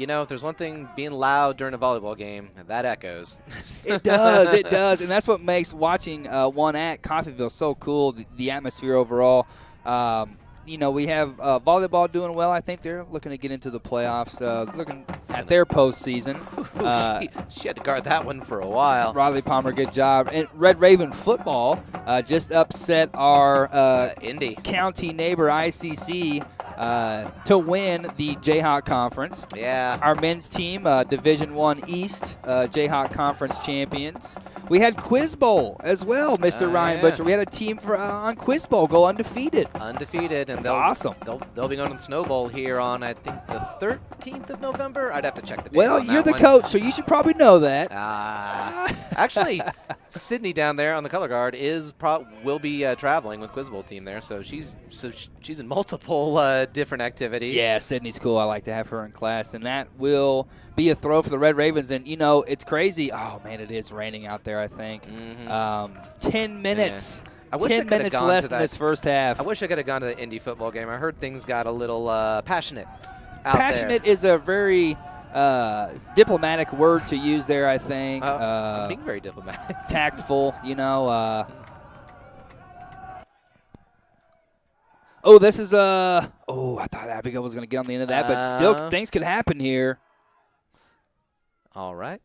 if there's one thing being loud during a volleyball game, that echoes. It does. It does. And that's what makes watching one at Coffeyville so cool, the atmosphere overall. We have volleyball doing well. I think they're looking to get into the playoffs, looking at their postseason. She had to guard that one for a while. Riley Palmer, good job. And Red Raven football just upset our Indy county neighbor ICC to win the Jayhawk Conference. Yeah. Our men's team, Division I East Jayhawk Conference champions. We had Quiz Bowl as well, Mr. Ryan Butcher. We had a team on Quiz Bowl go undefeated. Undefeated. And awesome. They'll be going to the Snow Bowl here on, I think, the 13th of November. I'd have to check the date. Well, you're the coach, so you should probably know that. Actually, Sydney down there on the color guard will be traveling with Quiz Bowl team there, so she's in multiple different activities. Yeah, Sydney's cool. I like to have her in class, and that will be a throw for the Red Ravens. And it's crazy. Oh man, it is raining out there. I think 10 minutes. Yeah. I wish 10 minutes less in this first half. I wish I could have gone to the Indy football game. I heard things got a little passionate out Passionate there. is a very diplomatic word to use there, I think. I'm being very diplomatic. Tactful, you know. Oh, this is I thought Abigail was going to get on the end of that, but still things could happen here. All right.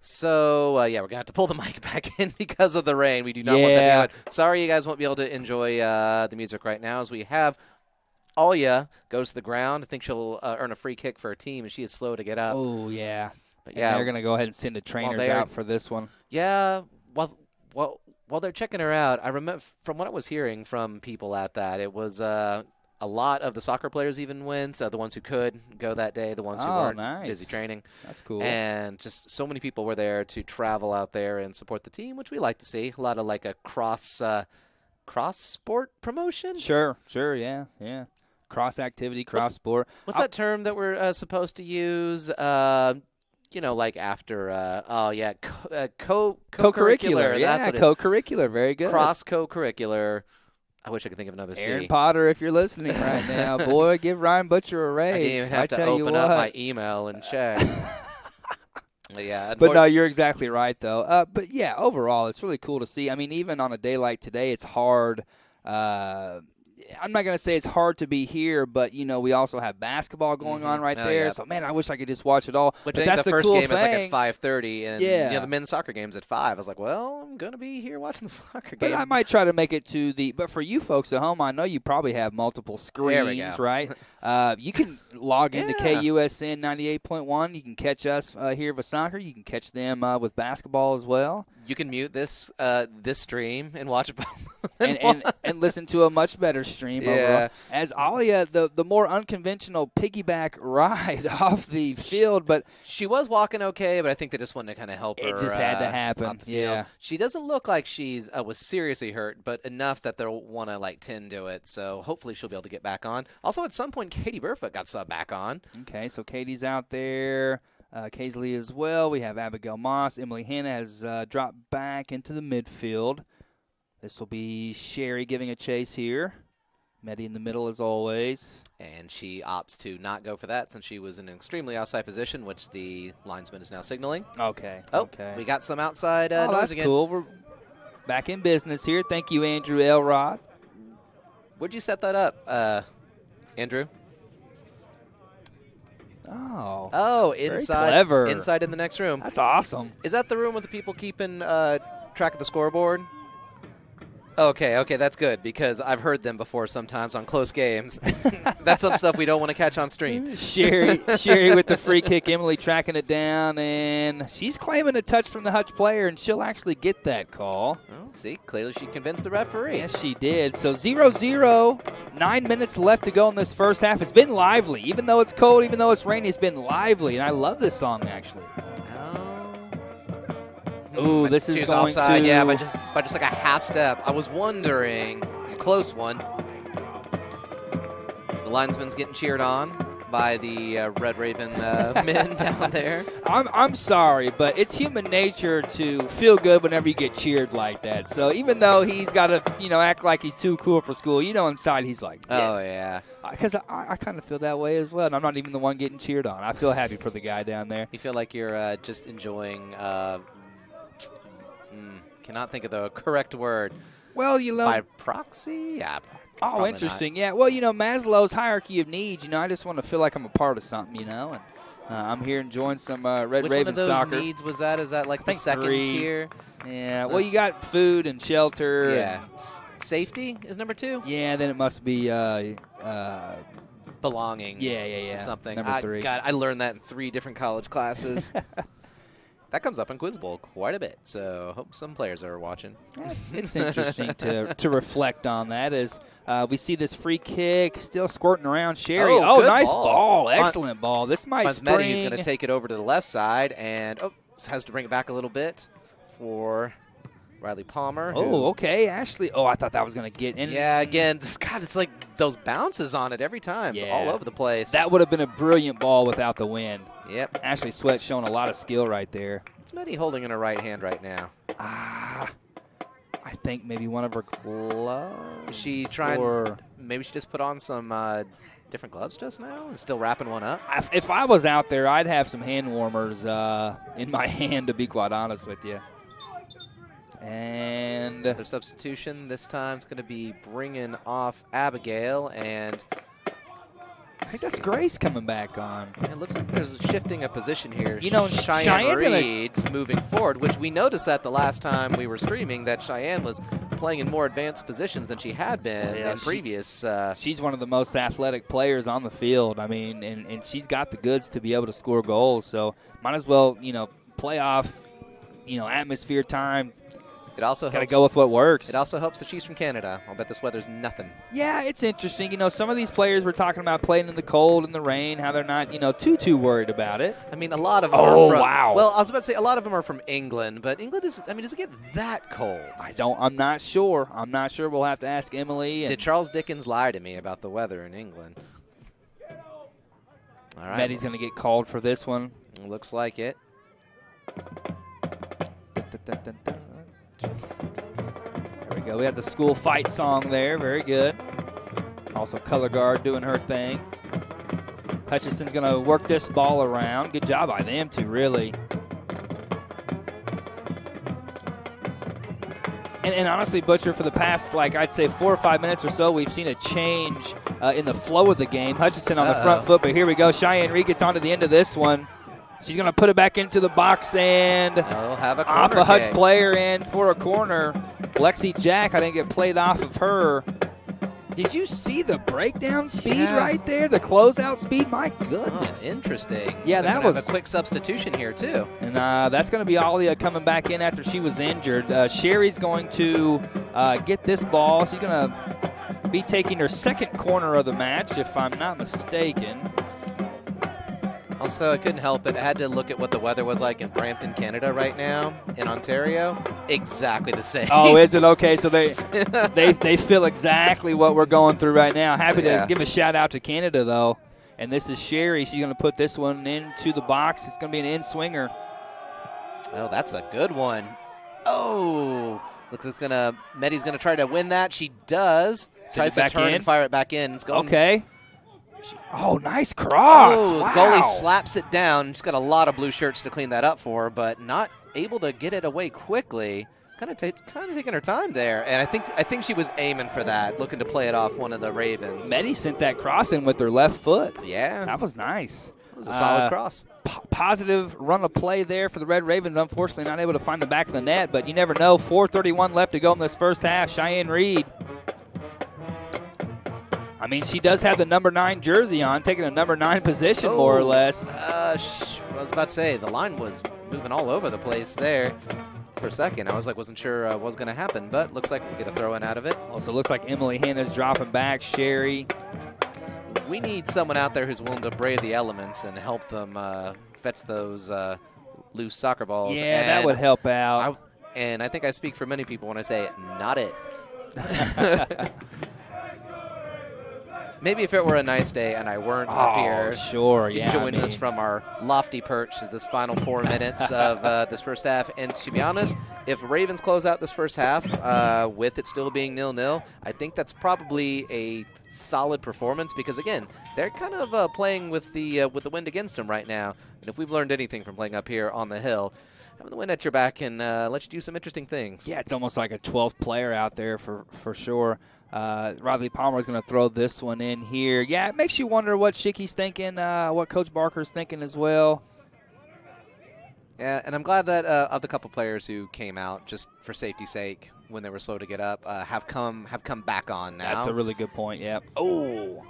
So, we're going to have to pull the mic back in because of the rain. We do not want that to be. Sorry you guys won't be able to enjoy the music right now as we have Alia goes to the ground. I think she'll earn a free kick for her team, and she is slow to get up. Oh, yeah. But yeah, they're going to go ahead and send the trainers out for this one. Yeah, while they're checking her out, I remember from what I was hearing from people at that, it was a lot of the soccer players even went, so the ones who could go that day, the ones who weren't busy training. That's cool. And just so many people were there to travel out there and support the team, which we like to see. A lot of like a cross sport promotion. Sure, yeah. Cross activity, cross sport. What's that term that we're supposed to use? Like after co-curricular. Yeah, that's what co-curricular. Very good. Cross co-curricular. I wish I could think of another Aaron C. Potter, if you're listening right now, boy, give Ryan Butcher a raise. I didn't even have to open up my email and check. But no, you're exactly right, though. But, yeah, overall, it's really cool to see. I mean, even on a day like today, it's hard. I'm not going to say it's hard to be here, but, we also have basketball going on right there. Yeah. So, man, I wish I could just watch it all. But that's the first cool game thing. is like at 5:30, and the men's soccer game's at 5. I was like, well, I'm going to be here watching the soccer game. But I might try to make it to but for you folks at home, I know you probably have multiple screens, right? You can log into KUSN 98.1. You can catch us here with soccer. You can catch them with basketball as well. You can mute this stream and watch it. and listen to a much better stream. Overall. As Alia, the more unconventional piggyback ride off the field, but she was walking okay, but I think they just wanted to kind of help her. It just had to happen. Yeah, she doesn't look like she's was seriously hurt, but enough that they'll want to tend to it. So hopefully she'll be able to get back on. Also, at some point, Katie Burfoot got subbed back on. Okay, so Katie's out there. Kaisley as well. We have Abigail Moss. Emily Hanna has dropped back into the midfield. This will be Sherry giving a chase here. Meddy in the middle as always. And she opts to not go for that since she was in an extremely outside position, which the linesman is now signaling. Okay. We got some outside noise that's again. Cool. We're back in business here. Thank you, Andrew Elrod. Where'd you set that up, Andrew? Oh, inside. Very clever. Inside in the next room. That's awesome. Is that the room with the people keeping track of the scoreboard? Okay, that's good because I've heard them before sometimes on close games. That's some stuff we don't want to catch on stream. Sherry with the free kick. Emily tracking it down, and she's claiming a touch from the Hutch player, and she'll actually get that call. Oh, see, clearly she convinced the referee. Yes, she did. So 0-0, 9 minutes left to go in this first half. It's been lively. Even though it's cold, even though it's rainy, it's been lively, and I love this song, actually. Ooh, this is going offside, to... yeah, by just like a half step. I was wondering. It's a close one. The linesman's getting cheered on by the Red Raven men down there. I'm sorry, but it's human nature to feel good whenever you get cheered like that. So even though he's got to, act like he's too cool for school, inside he's like, yes. Oh, yeah. Because I kind of feel that way as well, and I'm not even the one getting cheered on. I feel happy for the guy down there. You feel like you're just enjoying cannot think of the correct word. Well, by proxy? Yeah. Oh, interesting. Not. Yeah. Well, Maslow's hierarchy of needs, I just want to feel like I'm a part of something, and I'm here enjoying some Red Raven soccer. Which one of those needs was that? Is that like the second tier? Yeah. Well, you got food and shelter. Yeah. Safety is number 2? Yeah, then it must be belonging to something. Number 3. God, I learned that in 3 different college classes. That comes up in Quiz Bowl quite a bit, so hope some players are watching. It's interesting to reflect on that as we see this free kick still squirting around Sherry. Oh, nice ball. Excellent ball. This might spring. He's going to take it over to the left side and has to bring it back a little bit for Riley Palmer. Oh, okay. Ashley. Oh, I thought that was going to get in. Yeah, again, it's like those bounces on it every time. It's all over the place. That would have been a brilliant ball without the wind. Yep. Ashley Sweat showing a lot of skill right there. What's Meddy holding in her right hand right now? I think maybe one of her gloves. Maybe she just put on some different gloves just now and still wrapping one up. If I was out there, I'd have some hand warmers in my hand, to be quite honest with you. And their substitution this time is going to be bringing off Abigail, and I think that's Grace coming back on. It looks like there's a shifting of position here. You know, Cheyenne Reed's moving forward, which we noticed that the last time we were streaming that Cheyenne was playing in more advanced positions than she had been in previous. She's one of the most athletic players on the field. I mean, and she's got the goods to be able to score goals. So might as well, playoff, atmosphere time. It also got to go with what works. It also helps that she's from Canada. I'll bet this weather's nothing. Yeah, it's interesting. Some of these players we're talking about playing in the cold and the rain, how they're not, too worried about it. I mean, a lot of them are from. Wow. Well, I was about to say a lot of them are from England, but England is. I mean, does it get that cold? I'm not sure. We'll have to ask Emily. Did Charles Dickens lie to me about the weather in England? All right. Meddy's going to get called for this one. Looks like it. There we go. We have the school fight song there. Very good. Also, color guard doing her thing. Hutchinson's going to work this ball around. Good job by them two, really. And honestly, Butcher, for the past, I'd say 4 or 5 minutes or so, we've seen a change in the flow of the game. Hutchinson on the front foot, but here we go. Cheyenne Reed gets onto the end of this one. She's going to put it back into the box and have a off a Hutch player and for a corner. Lexi Jack, I think it played off of her. Did you see the breakdown speed right there? The closeout speed? My goodness. Oh, interesting. Yeah, so that was a quick substitution here, too. And that's going to be Alia coming back in after she was injured. Sherry's going to get this ball. She's going to be taking her second corner of the match, if I'm not mistaken. Also, I couldn't help it. I had to look at what the weather was like in Brampton, Canada right now, in Ontario. Exactly the same. Oh, is it? Okay, so they feel exactly what we're going through right now. Happy to give a shout-out to Canada, though. And this is Sherry. She's going to put this one into the box. It's going to be an in-swinger. Oh, that's a good one. Oh, looks like Meddy's going to try to win that. She does. Tries to turn and fire it back in. It's going. Okay. Oh, nice cross. Oh, wow. The goalie slaps it down. She's got a lot of blue shirts to clean that up for, but not able to get it away quickly. Kind of taking her time there, and I think she was aiming for that, looking to play it off one of the Ravens. Meddy sent that cross in with her left foot. Yeah. That was nice. It was a solid cross. Positive run of play there for the Red Ravens. Unfortunately, not able to find the back of the net, but you never know. 4:31 left to go in this first half. Cheyenne Reed. I mean, she does have the number 9 jersey on, taking a number 9 position more or less. I was about to say, the line was moving all over the place there for a second. I wasn't sure what was going to happen, but looks like we get a throw-in out of it. Also looks like Emily Hanna's dropping back. Sherry. We need someone out there who's willing to brave the elements and help them fetch those loose soccer balls. Yeah, that would help out. And I think I speak for many people when I say, not it. Maybe if it were a nice day and I weren't up here enjoying this from our lofty perch as this final 4 minutes of this first half. And to be honest, if Ravens close out this first half with it still being 0-0, I think that's probably a solid performance because, again, they're kind of playing with the wind against them right now. And if we've learned anything from playing up here on the hill, having the wind at your back can let you do some interesting things. Yeah, it's almost like a 12th player out there for sure. Riley Palmer is going to throw this one in here. Yeah, it makes you wonder what Schicke's thinking, what Coach Barker's thinking as well. Yeah, and I'm glad that of the couple players who came out just for safety's sake when they were slow to get up have come back on now. That's a really good point. Yeah. Oh.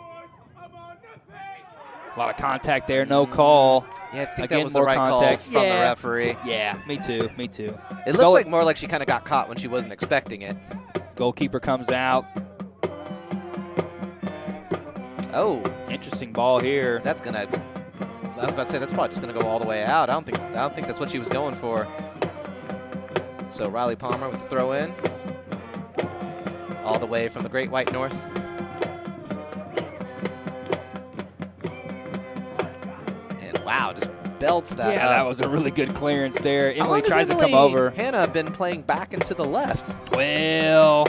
A lot of contact there, no call. Yeah, I think that was the right call from the referee. Yeah, me too. It looks like more like she kind of got caught when she wasn't expecting it. Goalkeeper comes out. Oh. Interesting ball here. I was about to say, that's probably just going to go all the way out. I don't think that's what she was going for. So Riley Palmer with the throw in. All the way from the Great White North. And wow, just belts that Yeah, up. that was a really good clearance there. Emily tries to come over. Hannah been playing back and to the left. Well,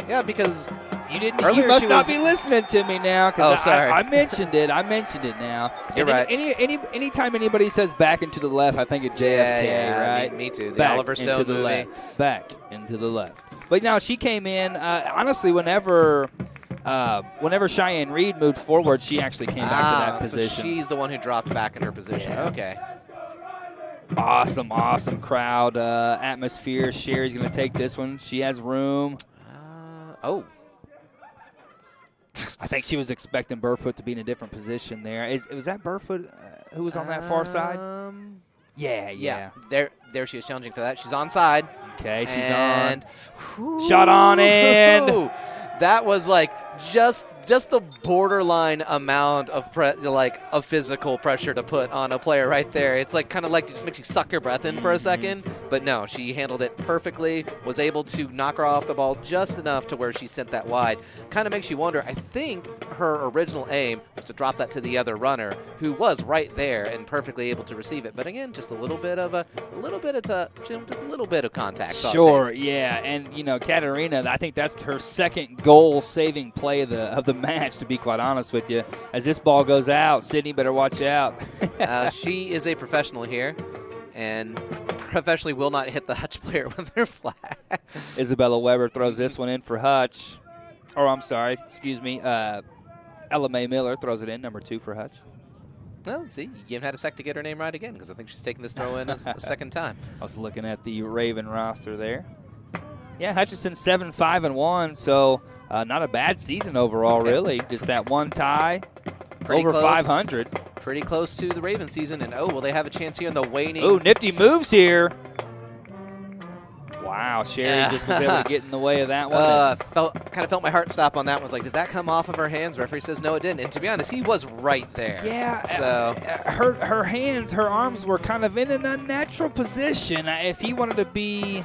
yeah, because You didn't. Earlier You must she not was- be listening to me now. 'Cause Oh, sorry. I mentioned it. I mentioned it now. You're And right. Anytime anybody says back and to the left, I think of JFK, yeah, right? me too. The Back Oliver Stone into the movie. left. Back into the left. But now she came in. Honestly, whenever Cheyenne Reed moved forward, she actually came back to that position. So she's the one who dropped back in her position. Yeah. Okay. Awesome crowd atmosphere. Sherry's going to take this one. She has room. Oh. I think she was expecting Burfoot to be in a different position there. Was that Burfoot who was on that far side? Yeah. There she is challenging for that. She's onside. Okay, she's and on. Shot on in. That was like just the borderline amount of of physical pressure to put on a player right there. It's like kind of like it just makes you suck your breath in for a second. But no, she handled it perfectly, was able to knock her off the ball just enough to where she sent that wide. Kind of makes you wonder. I think her original aim was to drop that to the other runner who was right there and perfectly able to receive it. But again, just a little bit of contact. Sure, yeah. And you know, Katarina, I think that's her second goal-saving play of the match, to be quite honest with you. As this ball goes out, Sydney better watch out. She is a professional here, and professionally will not hit the Hutch player when they're flat. Isabella Weber throws this one in for Hutch. Or I'm sorry, excuse me. Ella Mae Miller throws it in, number 2 for Hutch. Well, see, you even had a sec to get her name right again because I think she's taking this throw in a second time. I was looking at the Raven roster there. Yeah, Hutchinson 7-5-1, so not a bad season overall, really. Just that one tie, Pretty over close. 500. Pretty close to the Raven season, and will they have a chance here in the waning? Ooh, nifty moves here. Wow, Sherry just was able to get in the way of that one. Kind of felt my heart stop on that one. Was like, did that come off of her hands? Referee says no, it didn't. And to be honest, he was right there. Yeah. So her hands, her arms were kind of in an unnatural position. If he wanted to be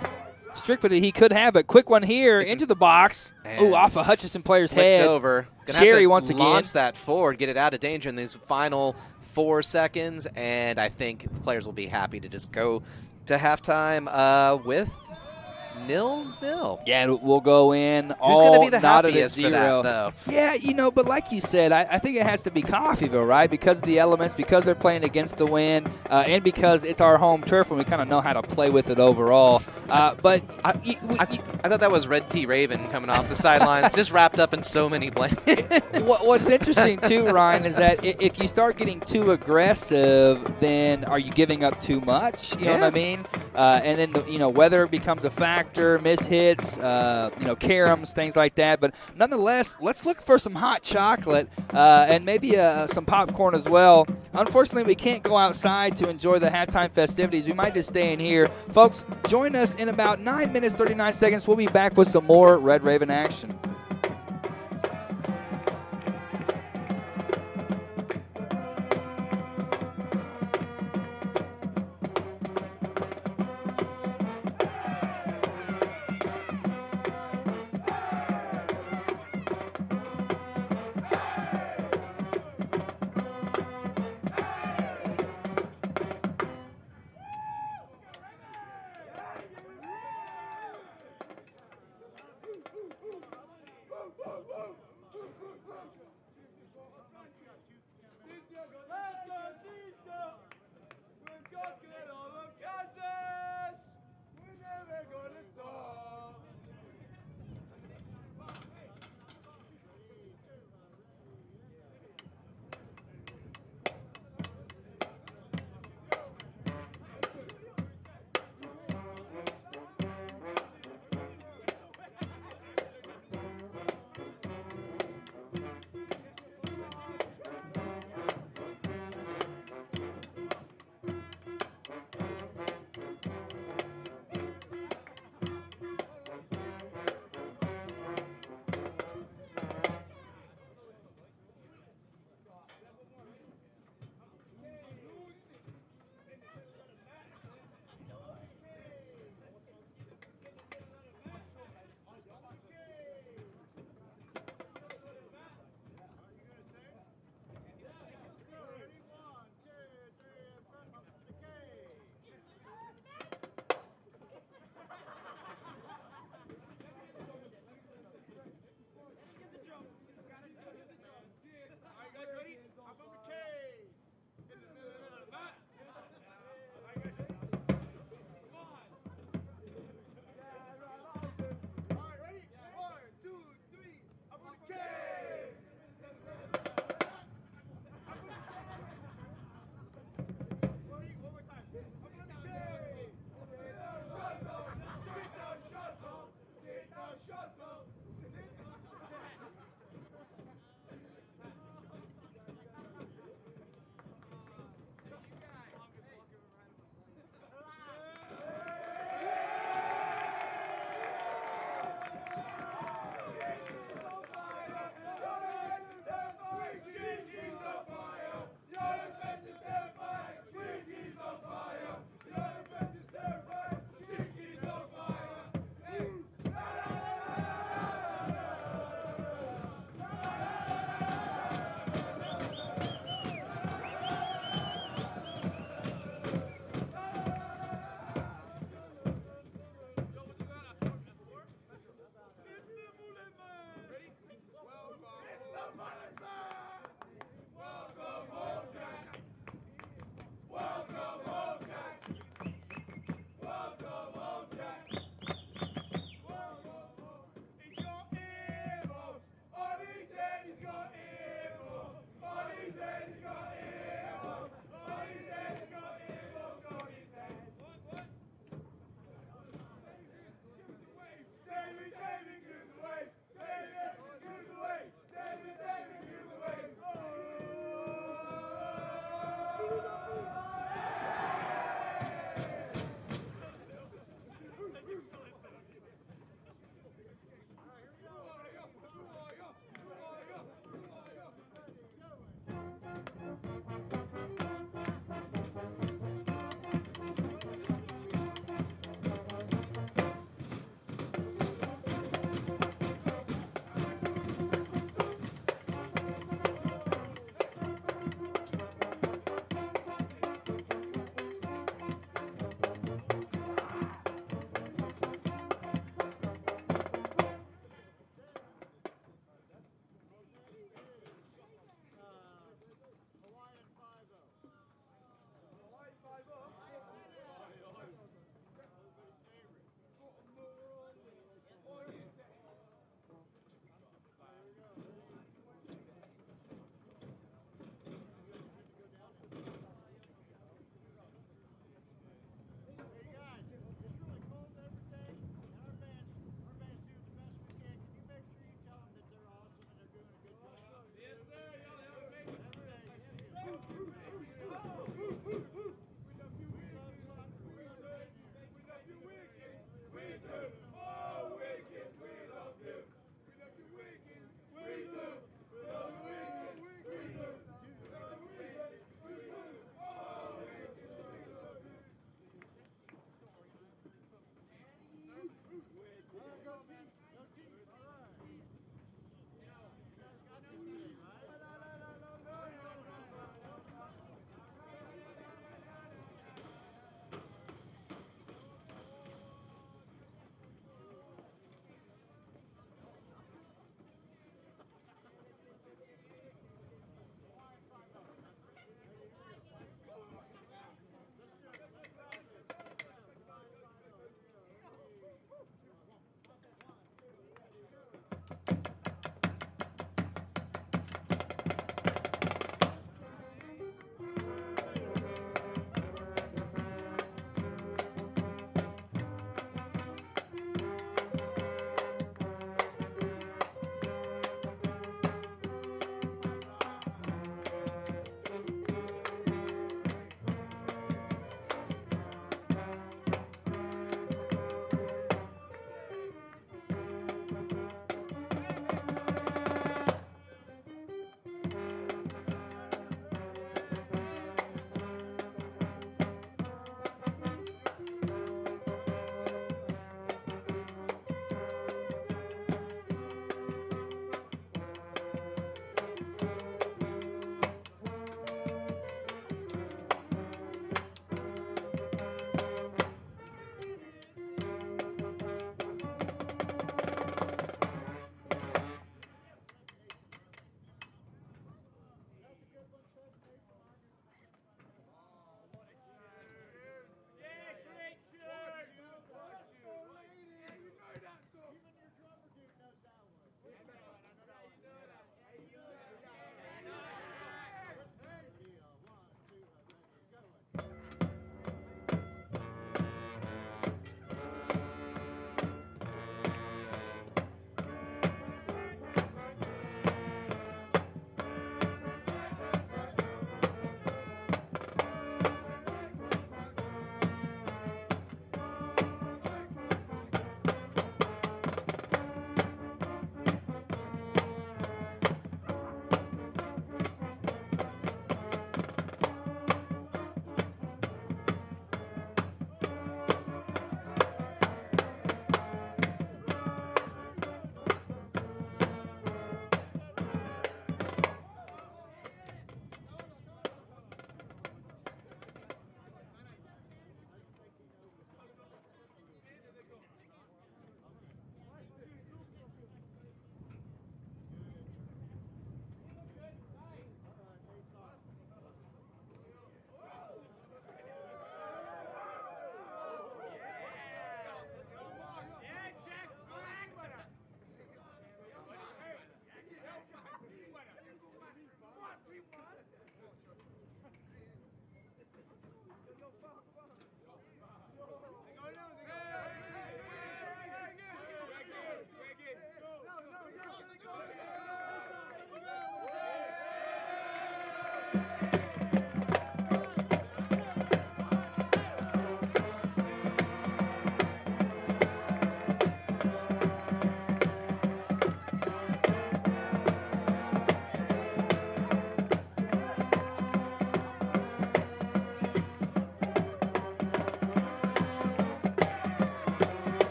strict with it, he could have it. Quick one here into the box. Ooh, off a Hutchinson player's head. Over. Gonna Sherry have to once again. launch that forward, get it out of danger in these final 4 seconds, and I think the players will be happy to just go to halftime with 0-0. Yeah, we'll go in. Who's going to be the knotted happiest at for 0. that, though? Yeah, you know, but like you said, I think it has to be Coffeyville, right? Because of the elements, because they're playing against the wind, and because it's our home turf and we kind of know how to play with it overall. But I thought that was Red T Raven coming off the sidelines, just wrapped up in so many blankets. What's interesting, too, Ryan, is that if you start getting too aggressive, then are you giving up too much? You know what I mean? And then, weather becomes a factor, mishits, caroms, things like that. But nonetheless, let's look for some hot chocolate and maybe some popcorn as well. Unfortunately, we can't go outside to enjoy the halftime festivities. We might just stay in here. Folks, join us in about 9 minutes, 39 seconds. We'll be back with some more Red Raven action.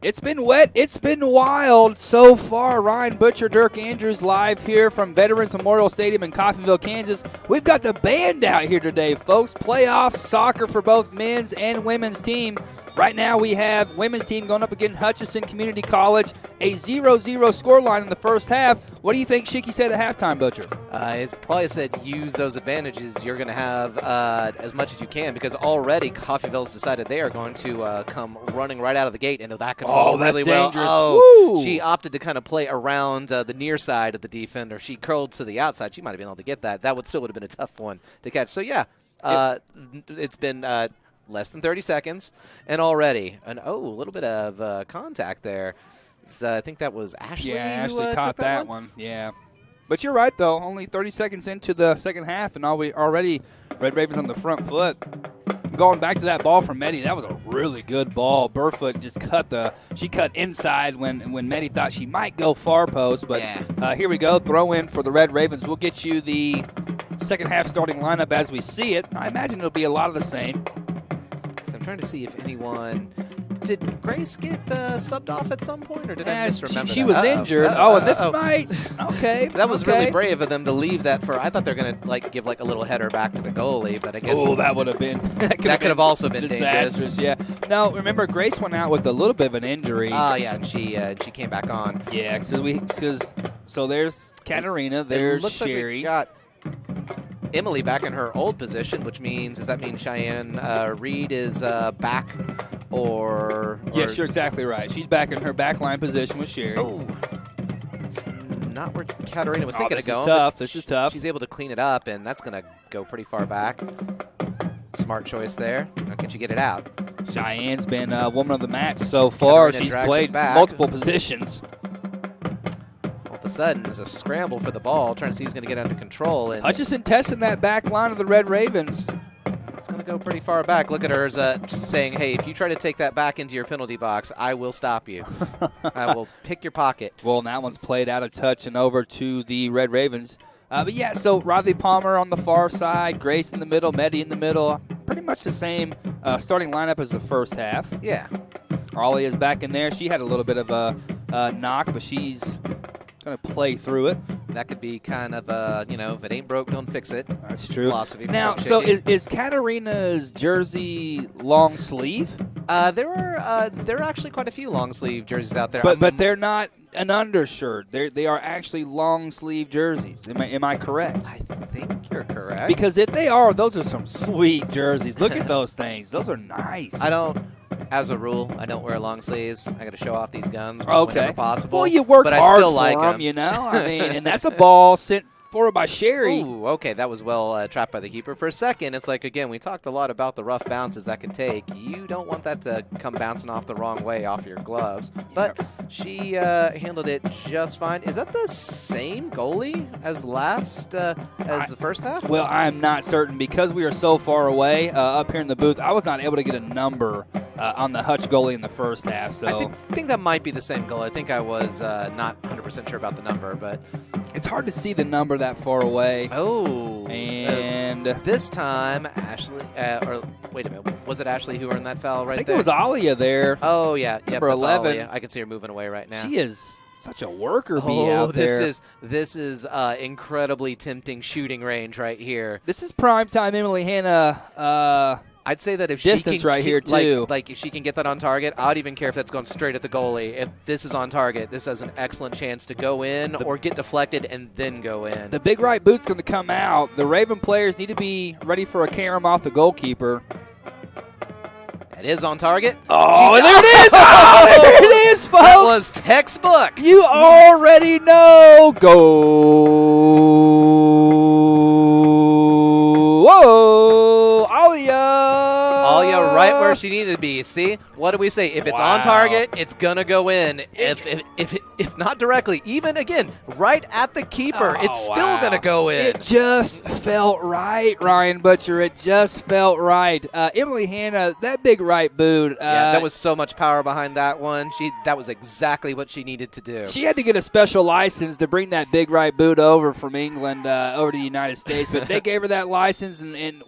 It's been wet. It's been wild so far. Ryan Butcher, Dirk Andrews live here from Veterans Memorial Stadium in Coffeyville, Kansas. We've got the band out here today, folks. Playoff soccer for both men's and women's team. Right now we have women's team going up against Hutchinson Community College, a 0-0 scoreline in the first half. What do you think Shiki said at halftime, Butcher? He's probably said use those advantages you're going to have as much as you can, because already Coffeyville's decided they are going to come running right out of the gate into that could fall really well. Dangerous. Oh, Woo! She opted to kind of play around the near side of the defender. She curled to the outside. She might have been able to get that. That would still would have been a tough one to catch. So, yeah, it's been less than 30 seconds, and already, a little bit of contact there. So I think that was Ashley. Yeah, who, Ashley caught took that one. Yeah. But you're right, though. Only 30 seconds into the second half, and already Red Ravens on the front foot. Going back to that ball from Meddy, that was a really good ball. Burfoot just cut inside when Meddy thought she might go far post. But here we go, throw in for the Red Ravens. We'll get you the second half starting lineup as we see it. I imagine it'll be a lot of the same. So I'm trying to see if anyone. Did Grace get subbed off at some point, or did I misremember? She was injured. And this might. Okay. That was really brave of them to leave that for. I thought they were going to give a little header back to the goalie, but I guess. Oh, that would have been. That could have also been disastrous. dangerous. Yeah. Now remember, Grace went out with a little bit of an injury. Yeah, and she came back on. Yeah, so there's Katarina, there's Sherry. Like we got Emily back in her old position, which means does that mean Cheyenne Reed is back? Or yes, you're exactly right. She's back in her backline position with Sherry. Oh, it's not where Katarina was thinking of going. This is tough. She's able to clean it up, and that's going to go pretty far back. Smart choice there. How can she get it out? Cheyenne's been woman of the match so far. She's played multiple positions. All of a sudden, there's a scramble for the ball, trying to see who's going to get under control. And Hutchinson testing that back line of the Red Ravens. It's going to go pretty far back. Look at her saying, hey, if you try to take that back into your penalty box, I will stop you. I will pick your pocket. Well, and that one's played out of touch and over to the Red Ravens. But, yeah, so Riley Palmer on the far side, Grace in the middle, Meddy in the middle. Pretty much the same starting lineup as the first half. Yeah. Ollie is back in there. She had a little bit of a knock, but she's going to play through it. That could be kind of a, if it ain't broke, don't fix it. That's true. Philosophy. Now, so is Katarina's jersey long sleeve? There are actually quite a few long sleeve jerseys out there. But they're not an undershirt. They are actually long sleeve jerseys. Am I correct? I think you're correct. Because if they are, those are some sweet jerseys. Look at those things. Those are nice. As a rule, I don't wear long sleeves. I got to show off these guns okay. whenever possible. Well, you work but hard I still for like them, I mean, and that's a ball sent forward by Sherry. Ooh, okay, that was well trapped by the keeper. For a second, it's like, again, we talked a lot about the rough bounces that could take. You don't want that to come bouncing off the wrong way off your gloves. But she handled it just fine. Is that the same goalie as the first half? Well, I'm not certain because we are so far away up here in the booth. I was not able to get a number on the Hutch goalie in the first half. So I think that might be the same goal. I think I was not 100% sure about the number, but it's hard to see the number that far away. Oh. And this time, Ashley, or wait a minute, was it Ashley who earned that foul right there? I think it was Alia there. Oh, yeah. Number 11. Alia. I can see her moving away right now. She is such a worker bee out there. This is incredibly tempting shooting range right here. This is primetime Emily Hanna. I'd say that if distance she can right here too, like if she can get that on target, I would even care if that's going straight at the goalie. If this is on target, this has an excellent chance to go in or get deflected and then go in. The big right boot's going to come out. The Raven players need to be ready for a carom off the goalkeeper. It is on target. Oh, and there it is! Oh, there it is, folks! That was textbook. You already know. Go. Whoa, Alia right where she needed to be. See, what do we say? If it's on target, it's gonna go in. If not directly, even again right at the keeper, it's still gonna go in. It just felt right, Ryan Butcher. It just felt right. Emily Hanna, that big right boot. Yeah, that was so much power behind that one. That was exactly what she needed to do. She had to get a special license to bring that big right boot over from England over to the United States, but they gave her that license, and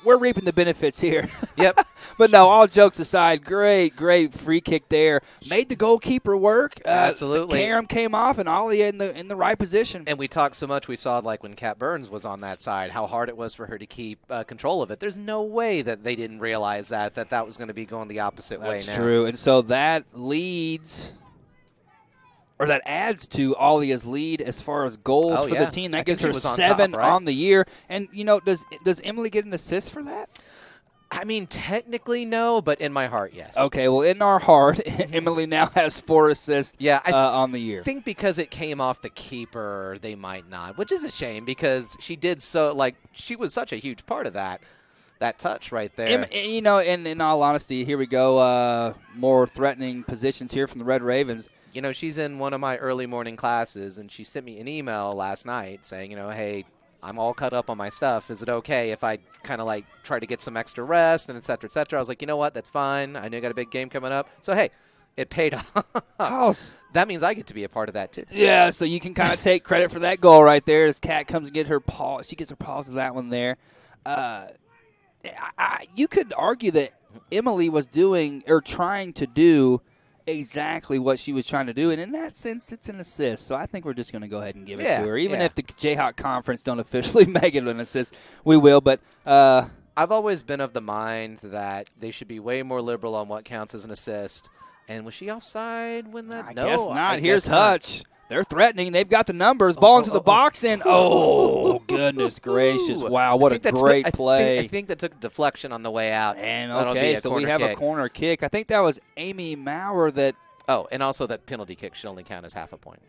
we're reaping the benefits here. Yep. But no, all jokes aside, great free kick there. Made the goalkeeper work. Absolutely. Karam came off, and Ollie in the right position. And we talked so much, we saw like when Kat Burns was on that side, how hard it was for her to keep control of it. There's no way that they didn't realize that was going to be going the opposite way now. That's true. And so that leads, or that adds to Alia's lead as far as goals for the team. That gives her 7 on the year. And, does Emily get an assist for that? I mean, technically no, but in my heart, yes. Okay, well, in our heart, Emily now has 4 assists on the year. I think because it came off the keeper, they might not, which is a shame because she did she was such a huge part of that touch right there. And in all honesty, here we go, more threatening positions here from the Red Ravens. She's in one of my early morning classes, and she sent me an email last night saying, hey, I'm all cut up on my stuff. Is it okay if I kind of try to get some extra rest and et cetera, et cetera? I was like, you know what? That's fine. I know you got a big game coming up. So, hey, it paid off. That means I get to be a part of that, too. Yeah, so you can kind of take credit for that goal right there as Kat comes and get her paw. She gets her paws to that one there. You could argue that Emily was doing or trying to do exactly what she was trying to do, and in that sense, it's an assist. So I think we're just going to go ahead and give it to her. Even if the Jayhawk Conference don't officially make it an assist, we will. But I've always been of the mind that they should be way more liberal on what counts as an assist. And was she offside when that? I guess not. Here's Hutch. They're threatening. They've got the numbers. Ball into the box, and goodness gracious. Wow, what a great play. I think that took a deflection on the way out. And so we have a corner kick. I think that was Amy Maurer that. Oh, and also that penalty kick should only count as half a point.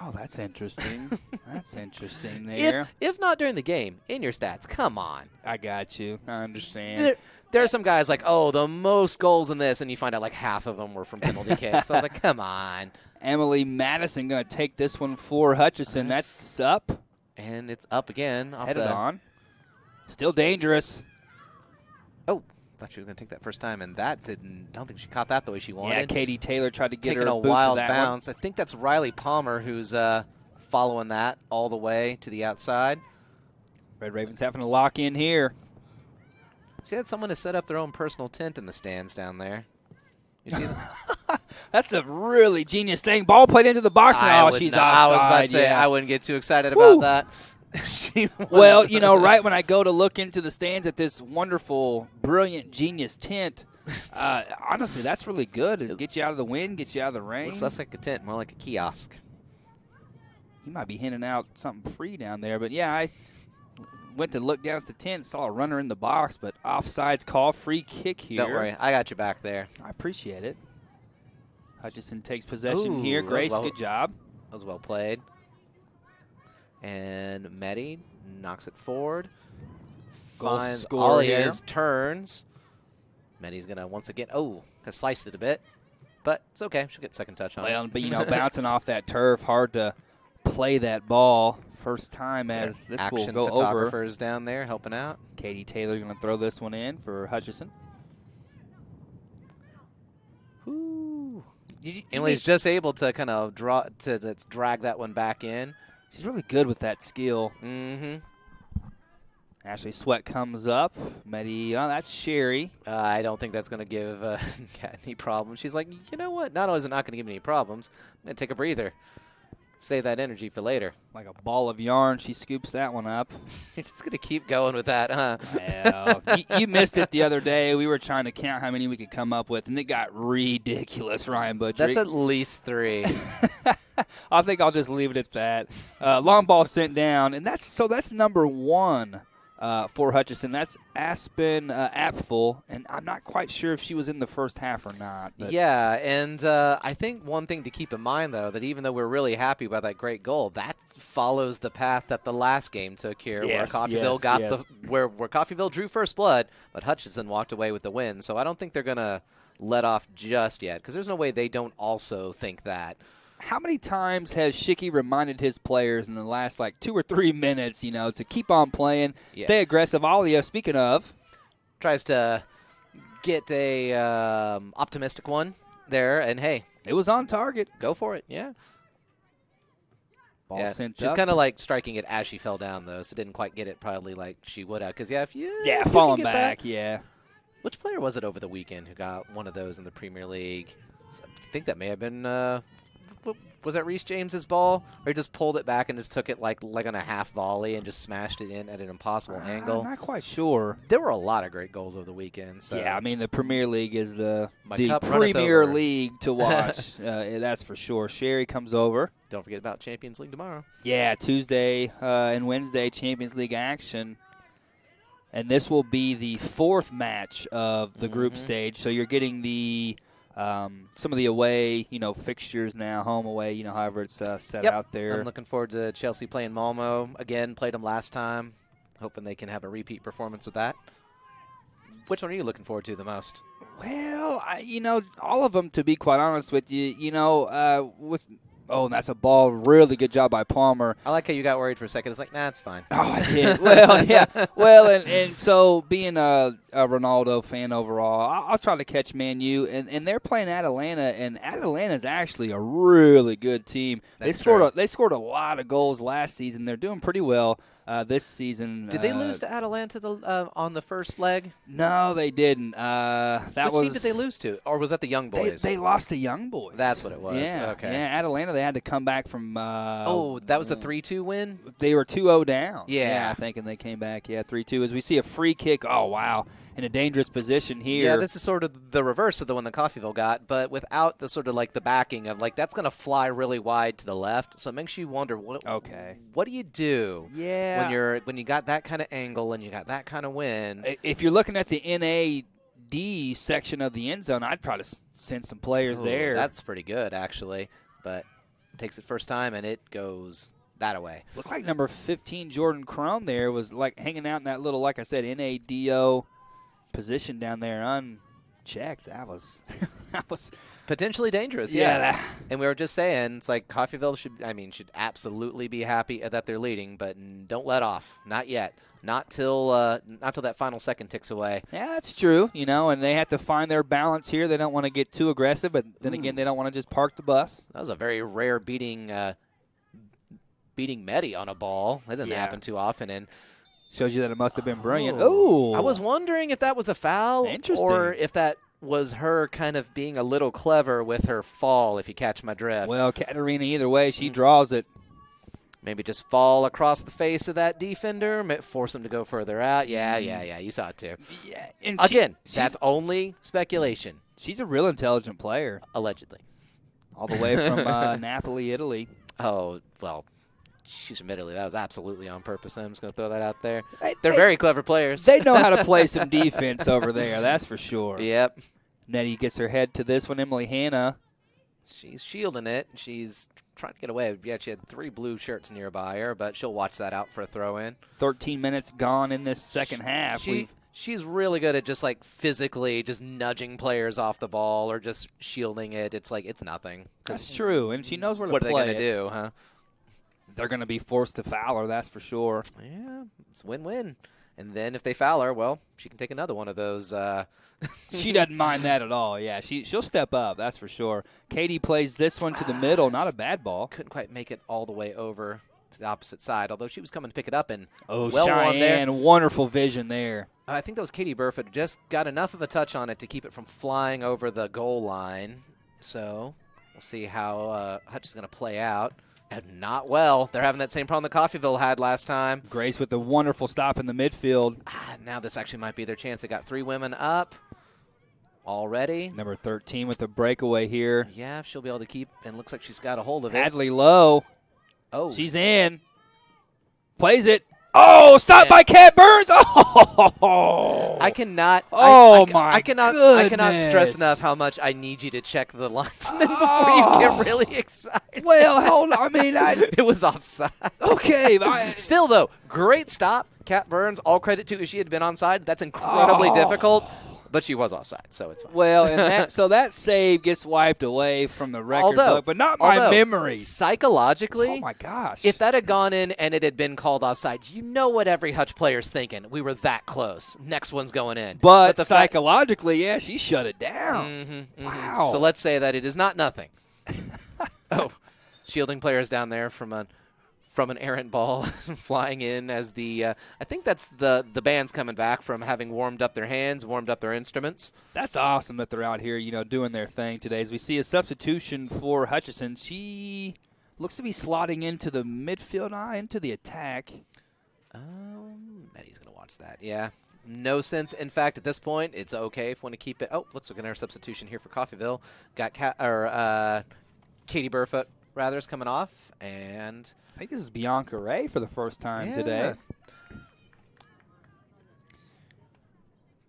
Oh, that's interesting. That's interesting there. If not during the game, in your stats, come on. I got you. I understand. There are some guys the most goals in this, and you find out half of them were from penalty kicks. So I was like, come on. Emily Madison going to take this one for Hutchinson. That's up. And it's up again. Headed on. Still dangerous. Oh, thought she was going to take that first time, and that didn't. I don't think she caught that the way she wanted. Yeah, Katie Taylor tried to get taking her a boot to wild that bounce. I think that's Riley Palmer who's following that all the way to the outside. Red Ravens having to lock in here. See that someone has set up their own personal tent in the stands down there. You see that? That's a really genius thing. Ball played into the box now. She's offside. I was about to say, yeah. I wouldn't get too excited about that. Well, you know, right when I go to look into the stands at this wonderful, brilliant, genius tent, honestly, that's really good. It'll get you out of the wind, get you out of the rain. Looks less like a tent, more like a kiosk. You might be handing out something free down there. But, yeah, I went to look down at the tent, saw a runner in the box, but offsides call, free kick here. Don't worry, I got you back there. I appreciate it. Hutchinson takes possession here. Grace, good job. That was well played. And Meddy knocks it forward. Finds all his turns. Meddy's going to once again, has sliced it a bit. But it's okay. She'll get second touch on it. Well, but, you know, bouncing off that turf, hard to play that ball first time as this will go over. Photographers down there helping out. Katie Taylor going to throw this one in for Hutchinson. Emily's just able to kind of drag that one back in. She's really good with that skill. Mm-hmm. Ashley Sweat comes up. Meddy, that's Sherry. I don't think that's going to give Kat any problems. She's like, you know what? Not only is it not going to give me any problems, I'm going to take a breather. Save that energy for later. Like a ball of yarn, she scoops that one up. You're just going to keep going with that, huh? Well, you missed it the other day. We were trying to count how many we could come up with, and it got ridiculous, Ryan Butcher. That's at least 3. I think I'll just leave it at that. Long ball sent down, and that's number 1 for Hutchinson. That's Aspen Apfel, and I'm not quite sure if she was in the first half or not. Yeah, and I think one thing to keep in mind, though, that even though we're really happy about that great goal, that follows the path that the last game took here, where Coffeyville where Coffeyville drew first blood, but Hutchinson walked away with the win. So I don't think they're going to let off just yet, because there's no way they don't also think that. How many times has Schicky reminded his players in the last, 2 or 3 minutes, to keep on playing, stay aggressive? Alia, speaking of, tries to get a optimistic one there, and hey. It was on target. Go for it, yeah. Ball sent She's up. kind of like striking it as she fell down, though, so didn't quite get it probably like she would have. Because, if you falling back, Which player was it over the weekend who got one of those in the Premier League? So I think that may have been was that Reese James's ball, or he just pulled it back and just took it like on a half volley and just smashed it in at an impossible angle? I'm not quite sure. There were a lot of great goals over the weekend. So. Yeah, I mean the Premier League is the Premier League to watch. That's for sure. Sherry comes over. Don't forget about Champions League tomorrow. Yeah, Tuesday and Wednesday Champions League action. And this will be the 4th match of the group stage. So you're getting the some of the away, fixtures now, home away, however it's set out there. I'm looking forward to Chelsea playing Malmo again. Played them last time. Hoping they can have a repeat performance with that. Which one are you looking forward to the most? Well, all of them, to be quite honest with you. Oh, and that's a ball. Really good job by Palmer. I like how you got worried for a second. It's like, nah, it's fine. Oh, I did. Well, yeah. Well, and so being a Ronaldo fan overall, I'll try to catch Man U. And they're playing Atalanta, and Atalanta's actually a really good team. They scored a lot of goals last season. They're doing pretty well this season. Did they lose to Atalanta on the first leg? No, they didn't. Which team did they lose to? Or was that the Young Boys? They lost to Young Boys. That's what it was. Yeah, okay. Yeah, Atalanta, they had to come back from that was the 3-2 win? They were 2-0 down. Yeah. I think, and they came back, 3-2. As we see a free kick, oh, wow, in a dangerous position here. Yeah, this is sort of the reverse of the one that Coffeyville got, but without the sort of the backing of that's going to fly really wide to the left. So it makes you wonder, what do you do? Yeah. When you got that kind of angle and you got that kind of wind. If you're looking at the NAD section of the end zone, I'd probably send some players there. That's pretty good, actually, but takes it first time and it goes that away. Looked like number 15, Jordan Crone there, was hanging out in that little, like I said, NADO position down there unchecked. That was Potentially dangerous, Yeah. And we were just saying, it's like Coffeyville should absolutely be happy that they're leading, but don't let off. Not yet. Not till that final second ticks away. Yeah, that's true. And they have to find their balance here. They don't want to get too aggressive, but then again, they don't want to just park the bus. That was a very rare beating Medi on a ball. That doesn't happen too often, and shows you that it must have been brilliant. Oh, I was wondering if that was a foul, or if that was her kind of being a little clever with her fall. If you catch my drift. Well, Katarina, either way, she draws it. Maybe just fall across the face of that defender, force him to go further out. Yeah. You saw it too. Yeah. And again, that's only speculation. She's a real intelligent player. Allegedly. All the way from Napoli, Italy. Oh, well, she's from Italy. That was absolutely on purpose. I'm just going to throw that out there. They're very clever players. They know how to play some defense over there, that's for sure. Yep. Nettie gets her head to this one. Emily Hanna. She's shielding it. She's trying to get away. Yeah, she had 3 blue shirts nearby her, but she'll watch that out for a throw-in. 13 minutes gone in this second half. She's really good at just, like, physically just nudging players off the ball or just shielding it. It's like it's nothing. That's true, and she knows where to play What are they going to do, huh? They're going to be forced to foul her, that's for sure. Yeah, it's win-win. And then if they foul her, well, she can take another one of those. She doesn't mind that at all. Yeah, she'll step up, that's for sure. Katie plays this one to the middle. Not a bad ball. Couldn't quite make it all the way over to the opposite side, although she was coming to pick it up. And Cheyenne, wonderful vision there. I think that was Katie Burfoot. Just got enough of a touch on it to keep it from flying over the goal line. So we'll see how Hutch is going to play out. And not well. They're having that same problem that Coffeyville had last time. Grace with a wonderful stop in the midfield. Now this actually might be their chance. They got 3 women up already. Number 13 with the breakaway here. Yeah, she'll be able to keep, and looks like she's got a hold of it. Hadley Lowe. Oh. She's in. Plays it. Oh, stopped by Kat Burns. Oh. I cannot. I cannot stress enough how much I need you to check the linesman before you get really excited. Well, hold on. I mean, it was offside. Okay. Still, though, great stop. Kat Burns, all credit to if she had been onside. That's incredibly difficult. But she was offside, so it's fine. Well, and that save gets wiped away from the record book, but not my memory. Psychologically, oh my gosh, if that had gone in and it had been called offside, you know what every Hutch player's thinking. We were that close. Next one's going in. But psychologically, yeah, she shut it down. Mm-hmm. Wow. So let's say that it is not nothing. Shielding players down there from an errant ball flying in as I think that's the band's coming back from having warmed up their hands, warmed up their instruments. That's awesome that they're out here, doing their thing today. As we see a substitution for Hutchinson, she looks to be slotting into the midfield, into the attack. Maddie's going to watch that, yeah. No sense. In fact, at this point, it's okay if we want to keep it. Oh, looks like another substitution here for Coffeyville. Got Katie Burfoot, rather, is coming off, and I think this is Bianca Ray for the first time today.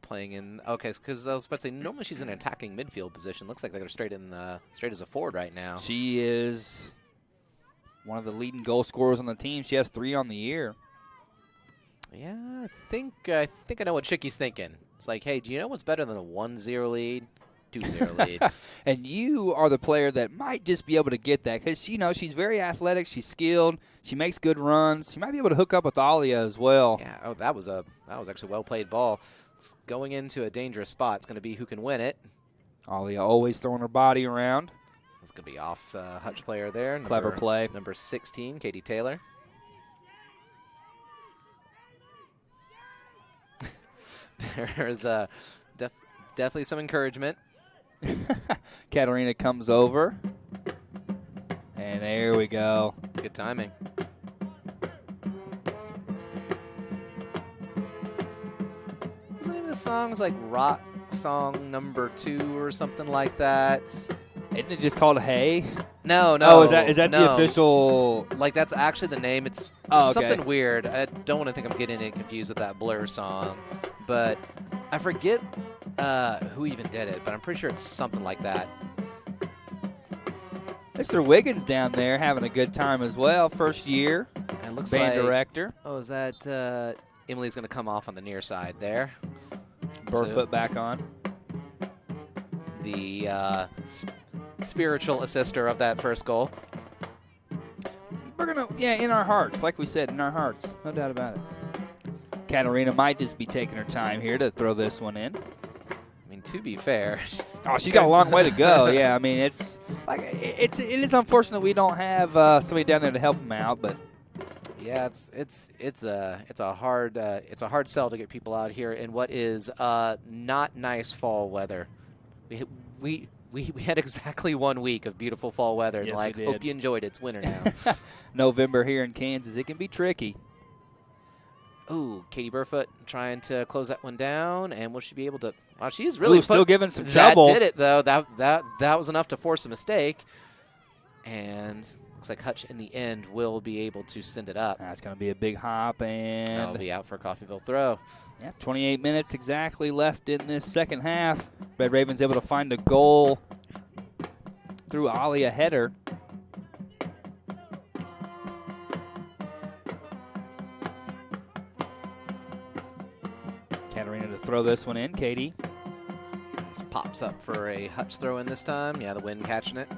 Playing in because I was about to say normally she's in an attacking midfield position. Looks like they're straight as a forward right now. She is one of the leading goal scorers on the team. She has 3 on the year. Yeah, I think I know what Chicky's thinking. It's like, hey, do you know what's better than a 1-0 lead? 2-0 lead. And you are the player that might just be able to get that because, she's very athletic. She's skilled. She makes good runs. She might be able to hook up with Alia as well. Yeah, that was actually a well-played ball. It's going into a dangerous spot. It's going to be who can win it. Alia always throwing her body around. It's going to be off the Hutch player there. Clever play. Number 16, Katie Taylor. There's definitely some encouragement. Katarina comes over. And there we go. Good timing. What's the name of the song? It's like Rock Song Number 2 or something like that. Isn't it just called Hey? No. Oh, is that the official? Like, that's actually the name. It's something weird. I don't want to think I'm getting it confused with that Blur song. But I forget who even did it, but I'm pretty sure it's something like that. Mr. Wiggins down there having a good time as well. First year. And it looks band like, director. Oh, is that Emily's going to come off on the near side there. Burfoot back on. The spiritual assister of that first goal. We're going to, in our hearts, like we said, in our hearts. No doubt about it. Katarina might just be taking her time here to throw this one in. I mean, to be fair, she's got a long way to go. Yeah, I mean, it is unfortunate we don't have somebody down there to help them out, but yeah, it's a hard sell to get people out here in what is not nice fall weather. We had exactly 1 week of beautiful fall weather. Yes, like, we did. hope you enjoyed it. It's winter now. November here in Kansas, it can be tricky. Ooh, Katie Burfoot trying to close that one down, and will she be able to? Wow, she's really still giving some trouble. That did it though. That was enough to force a mistake, and looks like Hutch in the end will be able to send it up. That's going to be a big hop, and that'll be out for a Coffeyville throw. Yeah, 28 minutes exactly left in this second half. Red Ravens able to find a goal through Ollie, a header. Katarina to throw this one in. Katie. This pops up for a Hutch throw in this time. Yeah, the wind catching it.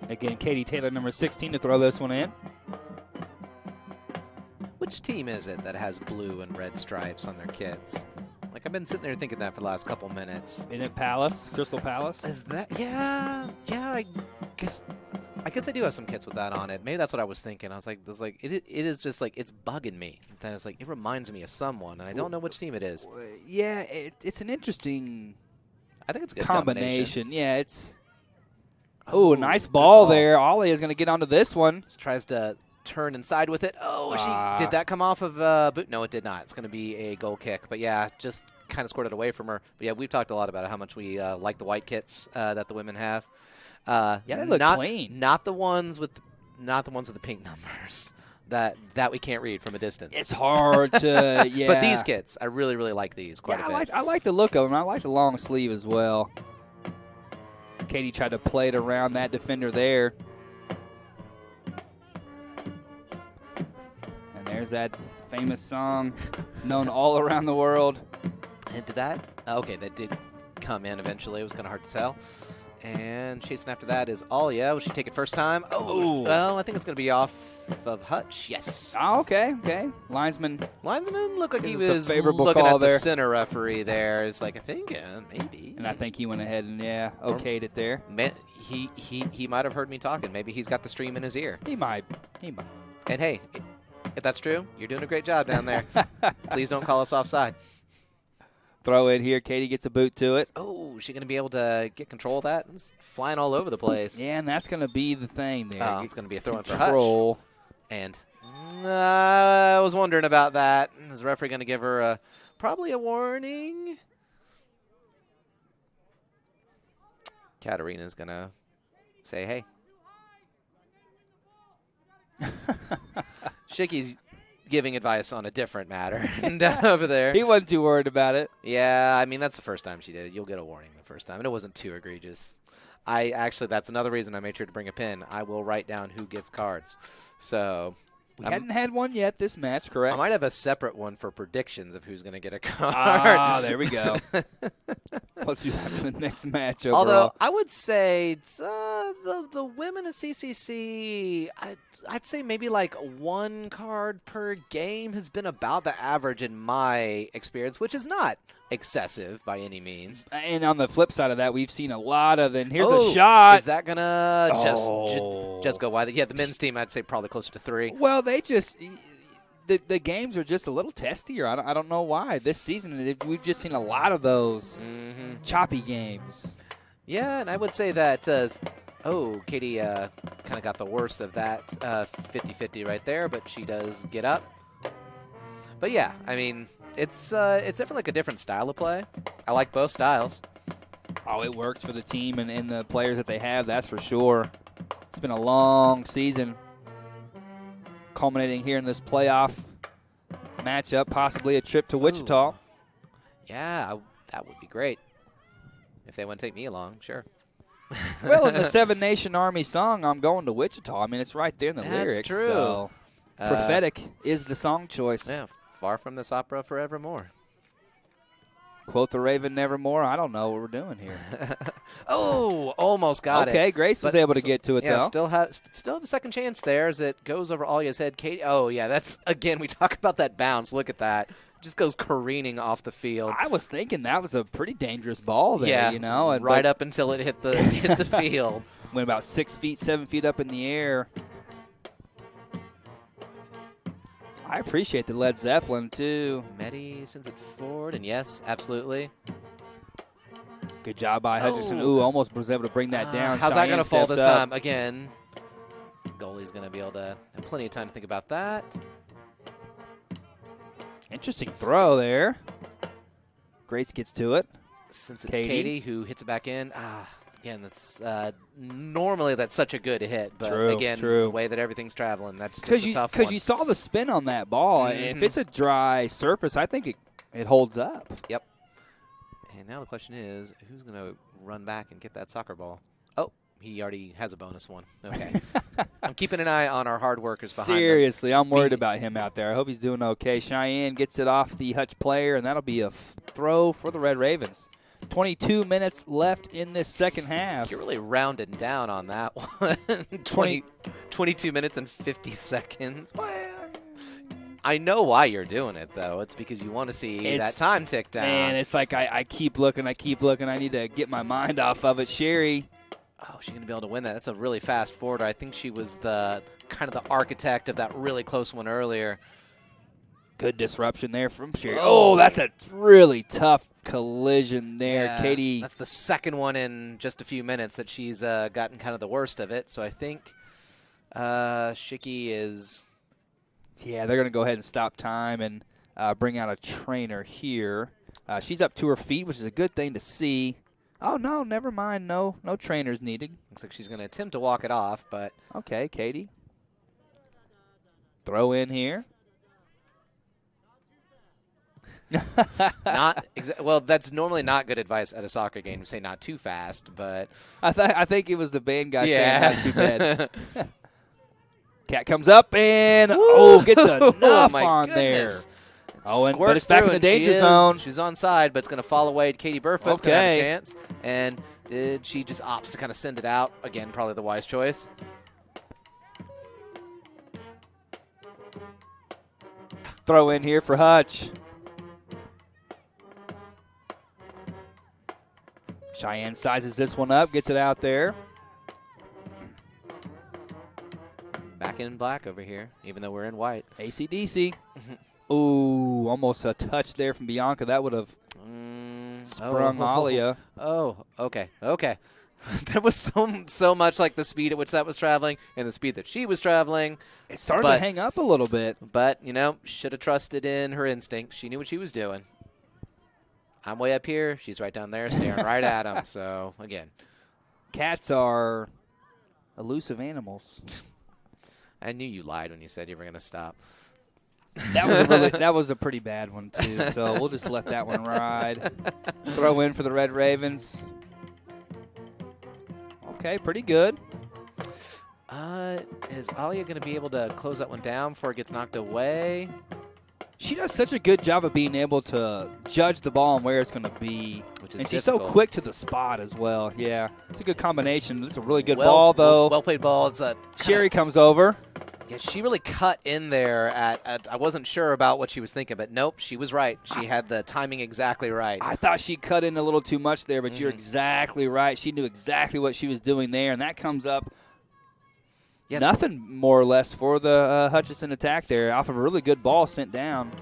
Again, Katie Taylor, number 16, to throw this one in. Which team is it that has blue and red stripes on their kits? Like, I've been sitting there thinking that for the last couple minutes. Isn't it Palace? Crystal Palace? Is that? Yeah, I guess I do have some kits with that on it. Maybe that's what I was thinking. I was like, it is just like, it's bugging me. Then it's like, it reminds me of someone, and I don't know which team it is. Yeah, it's an interesting I think it's a good combination. Yeah, it's... Oh, nice ball there. Ollie is going to get onto this one. Just tries to turn inside with it. Oh, did that come off of boot? No, it did not. It's going to be a goal kick. But, yeah, just kind of scored it away from her. But, yeah, we've talked a lot about how much we like the white kits that the women have. Yeah, they look clean. Not the ones with the pink numbers that we can't read from a distance. It's hard to, yeah. But these kits, I really, really like these quite a bit. I like the look of them. I like the long sleeve as well. Katie tried to play it around that defender there. And there's that famous song known all around the world. And did that? Okay, that did come in eventually. It was kind of hard to tell. And chasing after that is Alia. Will she take it first time? Oh, well, I think it's going to be off of Hutch. Yes. Oh, okay. Linesman looked like he was favorable looking call at the there. center referee there. It's like, I think, maybe. And I think he went ahead and, okayed it there. Man, he might have heard me talking. Maybe he's got the stream in his ear. He might. And, hey, if that's true, you're doing a great job down there. Please don't call us offside. Throw it here. Katie gets a boot to it. Oh, is she going to be able to get control of that? It's flying all over the place. Yeah, and that's going to be the thing there. Oh, it's going to be a throw in for Hutch. And I was wondering about that. Is the referee going to give her probably a warning? Katarina's going to say, hey. Shicky's giving advice on a different matter and over there. He wasn't too worried about it. Yeah, I mean, that's the first time she did it. You'll get a warning the first time, and it wasn't too egregious. That's another reason I made sure to bring a pen. I will write down who gets cards. So we hadn't had one yet this match, correct? I might have a separate one for predictions of who's going to get a card. Ah, there we go. Let's do that for the next match overall. Although I would say the women at CCC, I'd say maybe like one card per game has been about the average in my experience, which is not excessive by any means. And on the flip side of that, we've seen a lot of, and here's a shot. Is that going to just go wide? Yeah, the men's team, I'd say probably closer to 3. Well, they just – the games are just a little testier. I don't know why. This season, we've just seen a lot of those choppy games. Yeah, and I would say that Katie kind of got the worst of that 50-50 right there, but she does get up. But, yeah, I mean, it's definitely like a different style of play. I like both styles. Oh, it works for the team and the players that they have, that's for sure. It's been a long season, culminating here in this playoff matchup, possibly a trip to Wichita. Ooh. Yeah, that would be great. If they want to take me along, sure. Well, in the Seven Nation Army song, I'm going to Wichita. I mean, it's right there in the lyrics. That's true. So prophetic is the song choice. Yeah, far from this opera forevermore. Quote the Raven nevermore. I don't know what we're doing here. Oh, almost got it. Okay, Grace was able to get to it, yeah, though. still have a second chance there as it goes over Alia's head. Katie, oh, yeah, that's, again, we talk about that bounce. Look at that. Just goes careening off the field. I was thinking that was a pretty dangerous ball there, yeah, you know. Right up until it hit the field. Went about 6 feet, 7 feet up in the air. I appreciate the Led Zeppelin, too. Mehdi sends it forward, and yes, absolutely. Good job by Hutchinson. Ooh, almost was able to bring that down. How's that going to fall this up. time? Again, the goalie's going to be able to have plenty of time to think about that. Interesting throw there. Grace gets to it. Since it's Katie who hits it back in. Again, that's normally that's such a good hit, but again, the way that everything's traveling, that's just a tough one. Because you saw the spin on that ball. If it's a dry surface, I think it holds up. Yep. And now the question is, who's going to run back and get that soccer ball? Oh, he already has a bonus one. Okay. I'm keeping an eye on our hard workers behind him. Seriously, I'm worried about him out there. I hope he's doing okay. Cheyenne gets it off the Hutch player, and that'll be a throw for the Red Ravens. 22 minutes left in this second half. You're really rounding down on that one. 22 minutes and 50 seconds. I know why you're doing it, though. It's because you want to see that time tick down. Man, it's like I keep looking. I need to get my mind off of it. Sherry. Oh, she's going to be able to win that. That's a really fast forwarder. I think she was the kind of the architect of that really close one earlier. Good disruption there from Sherry. Oh, that's a really tough collision there, yeah, Katie. That's the second one in just a few minutes that she's gotten kind of the worst of it. So I think Shicky is... Yeah, they're going to go ahead and stop time and bring out a trainer here. She's up to her feet, which is a good thing to see. Oh, no, never mind. No trainers needed. Looks like she's going to attempt to walk it off, but... Okay, Katie. Throw in here. Well, that's normally not good advice at a soccer game to say not too fast, but... I think it was the band guy saying not too bad. Cat comes up and, gets enough on goodness. There. But it's back in the danger zone. She's onside, but it's going to fall away. Katie Burfoot's going to have a chance. And she just opts to kind of send it out. Again, probably the wise choice. Throw in here for Hutch. Cheyenne sizes this one up, gets it out there. Back in black over here, even though we're in white. AC/DC. Ooh, almost a touch there from Bianca. That would have sprung Alia. Oh, okay. That was so much like the speed at which that was traveling and the speed that she was traveling. It started to hang up a little bit. But, should have trusted in her instinct. She knew what she was doing. I'm way up here. She's right down there staring right at him. So, again. Cats are elusive animals. I knew you lied when you said you were going to stop. That was a pretty bad one, too. So we'll just let that one ride. Throw in for the Red Ravens. Okay, pretty good. Is Alia going to be able to close that one down before it gets knocked away? She does such a good job of being able to judge the ball and where it's going to be. And she's so quick to the spot as well. Yeah, it's a good combination. It's a really good ball, though. Well-played ball. It's Sherry comes over. Yeah, she really cut in there at I wasn't sure about what she was thinking, but nope, she was right. She had the timing exactly right. I thought she cut in a little too much there, but you're exactly right. She knew exactly what she was doing there, and that comes up nothing more or less for the Hutchinson attack there off of a really good ball sent down.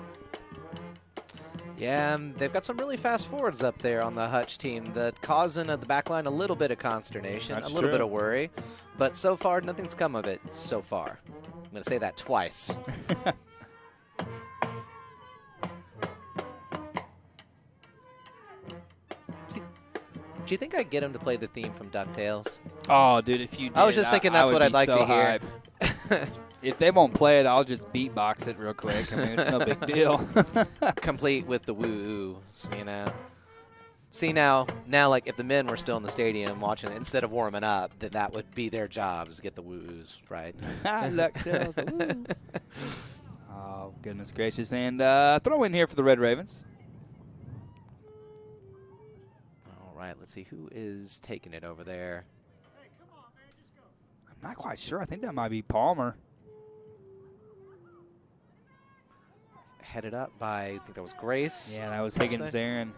Yeah, they've got some really fast forwards up there on the Hutch team that causing the back line a little bit of consternation, a little bit of worry. But so far, nothing's come of it so far. I'm going to say that twice. Do you think I'd get him to play the theme from DuckTales? Oh, dude, if you did, I was just thinking that's what I'd like to hear. If they won't play it, I'll just beatbox it real quick. I mean, it's no big deal. Complete with the woo-oos, See, now, like, if the men were still in the stadium watching it, instead of warming up, then that would be their jobs to get the woo-oos, right? DuckTales. Oh, goodness gracious. And throw in here for the Red Ravens. right, let's see who is taking it over there. I'm not quite sure. I think that might be Palmer. Headed up by, I think that was Grace. Yeah, that was Higgins there. And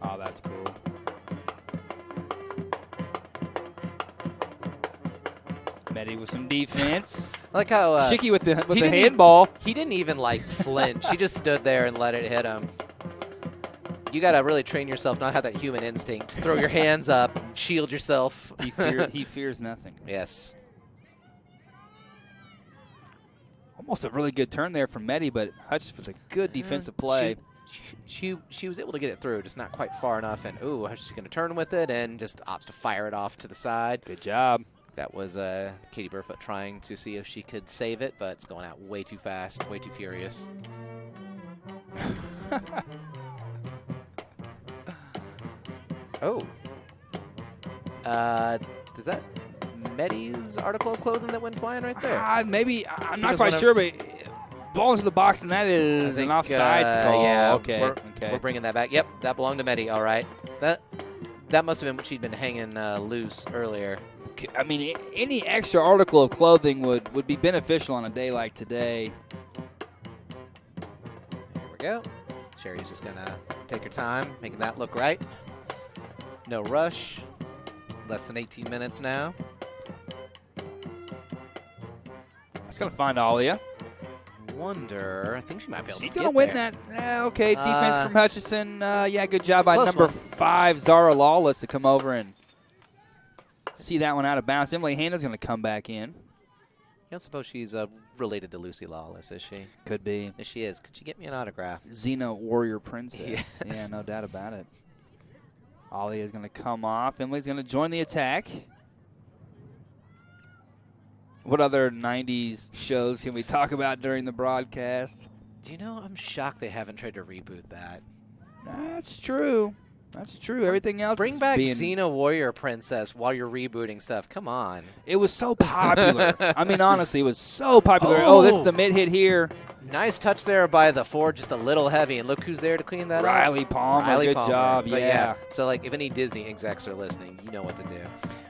oh, that's cool. Meddy with some defense. I like how Shicky with the handball. He didn't even like flinch. He just stood there and let it hit him. You got to really train yourself, not have that human instinct. Throw your hands up, shield yourself. He fears nothing. Yes. Almost a really good turn there from Meddy, but Hutch with a good defensive play. She was able to get it through, just not quite far enough. And, ooh, Hutch is going to turn with it and just opts to fire it off to the side. Good job. That was Katie Burfoot trying to see if she could save it, but it's going out way too fast, way too furious. Oh. Is that Meddy's article of clothing that went flying right there? Maybe. I'm not quite sure, but ball into the box, and that is an offsides call. Yeah, okay. We're bringing that back. Yep, that belonged to Meddy. All right. That must have been what she'd been hanging loose earlier. I mean, any extra article of clothing would be beneficial on a day like today. There we go. Sherry's just going to take her time, making that look right. No rush. Less than 18 minutes now. It's going to find Alia. Wonder. I think she might be able to She's get going to win there. that. Okay, defense from Hutchinson. Yeah, good job by Close number one. 5, Zara Lawless, to come over and see that one out of bounds. Emily Hannah's going to come back in. I don't suppose she's related to Lucy Lawless, is she? Could be. If she is, could you get me an autograph? Xena Warrior Princess. Yes. Yeah, no doubt about it. Alia is going to come off. Emily's going to join the attack. What other 90s shows can we talk about during the broadcast? Do you know, I'm shocked they haven't tried to reboot that. That's true. That's true. Everything else Bring is back being, Xena Warrior Princess while you're rebooting stuff. Come on. It was so popular. I mean, honestly, it was so popular. Oh, this is the mid-hit here. Nice touch there by the Ford, just a little heavy. And look who's there to clean that up. Riley Palmer. Good job. But yeah. So, like, if any Disney execs are listening, you know what to do.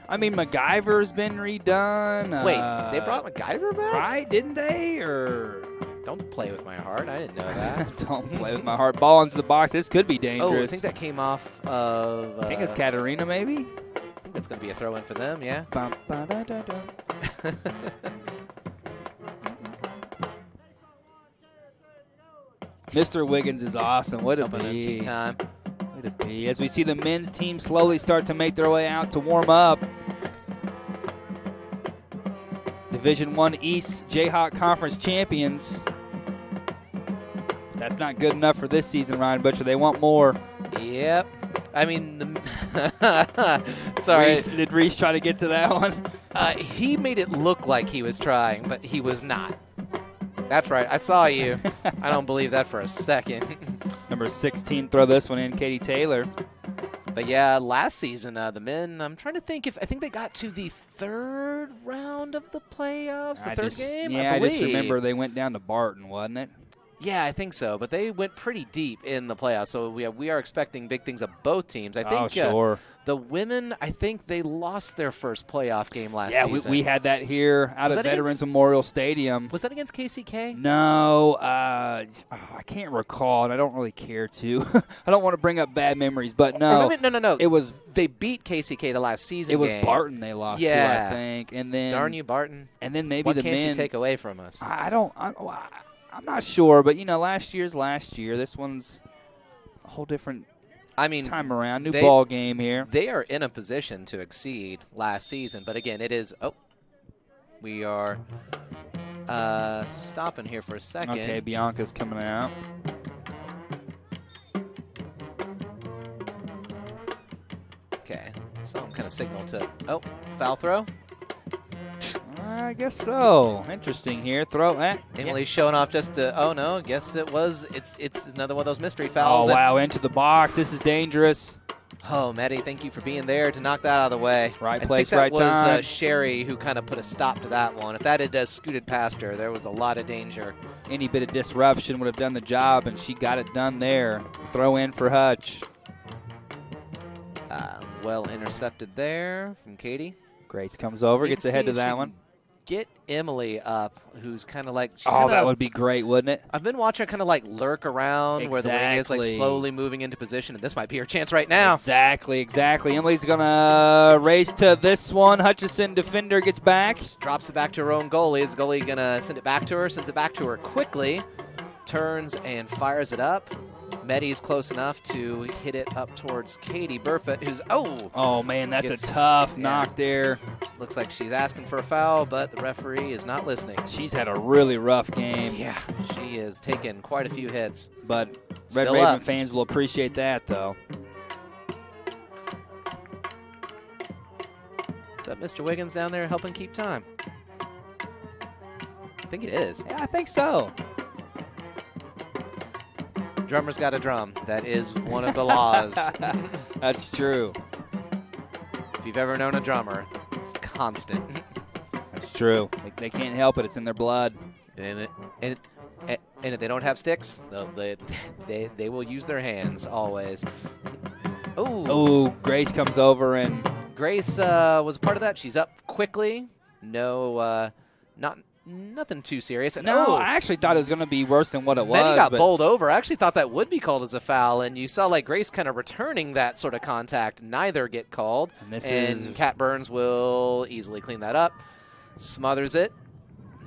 I mean, MacGyver's been redone. Wait, they brought MacGyver back? Right, didn't they? Or don't play with my heart. I didn't know that. Don't play with my heart. Ball into the box. This could be dangerous. Oh, I think that came off of... I think it's Katarina, maybe? I think that's going to be a throw-in for them, yeah. Bum, ba, da, da, da. Mr. Wiggins is awesome. What a be. Time. What a be. As we see the men's team slowly start to make their way out to warm up. Division I East Jayhawk Conference champions. That's not good enough for this season, Ryan Butcher. They want more. Yep. I mean, sorry. Did Reese try to get to that one? He made it look like he was trying, but he was not. That's right. I saw you. I don't believe that for a second. Number 16, throw this one in, Katie Taylor. But yeah, last season, the men, I'm trying to think if I think they got to the third round of the playoffs, the third game. Yeah, I just remember they went down to Barton, wasn't it? Yeah, I think so. But they went pretty deep in the playoffs, so we are expecting big things of both teams. I think sure. The women, I think they lost their first playoff game last season. Yeah, we had that here out at Veterans Memorial Stadium. Was that against KCK? No, I can't recall, and I don't really care to. I don't want to bring up bad memories, but no. No. It was they beat KCK the last season. It was Barton they lost to, I think, and then darn you, Barton. And then maybe what the men. What can't you take away from us? I'm not sure, but last year's last year. This one's a whole different. Time around, new ball game here. They are in a position to exceed last season, but again, it is. Oh, we are stopping here for a second. Okay, Bianca's coming out. Okay, so I'm kind of signal to. Oh, foul throw. I guess so. Interesting here. Throw at. Emily's showing off just to. Oh no, guess it was. It's another one of those mystery fouls. Oh wow, into the box. This is dangerous. Oh, Maddie, thank you for being there to knock that out of the way. Right I place, think that right was time. Sherry who kind of put a stop to that one. If that had scooted past her, there was a lot of danger. Any bit of disruption would have done the job, and she got it done there. Throw in for Hutch. Well intercepted there from Katie. Grace comes over, gets ahead to that one. Get Emily up, who's kind of like... that would be great, wouldn't it? I've been watching her kind of like lurk around where the wing is like slowly moving into position, and this might be her chance right now. Exactly. Emily's going to race to this one. Hutchinson, defender, gets back. Just drops it back to her own goalie. Is the goalie going to send it back to her? Sends it back to her quickly. Turns and fires it up. Meddy's close enough to hit it up towards Katie Burfoot, who's, oh man, that's a tough knock there. Looks like she's asking for a foul, but the referee is not listening. She's had a really rough game. Yeah, she has taken quite a few hits. But Still Red Raven up. fans will appreciate that, though. Is that Mr. Wiggins down there helping keep time? I think it is. Yeah, I think so. Drummer's got a drum. That is one of the laws. That's true. If you've ever known a drummer, it's constant. That's true. They can't help it. It's in their blood. And if they don't have sticks, they will use their hands always. Oh, Grace comes over and... Grace was a part of that. She's up quickly. No, nothing too serious. No, I actually thought it was going to be worse than what it was. Meddy got bowled over. I actually thought that would be called as a foul, and you saw like Grace kind of returning that sort of contact. Neither get called, and Kat Burns will easily clean that up. Smothers it.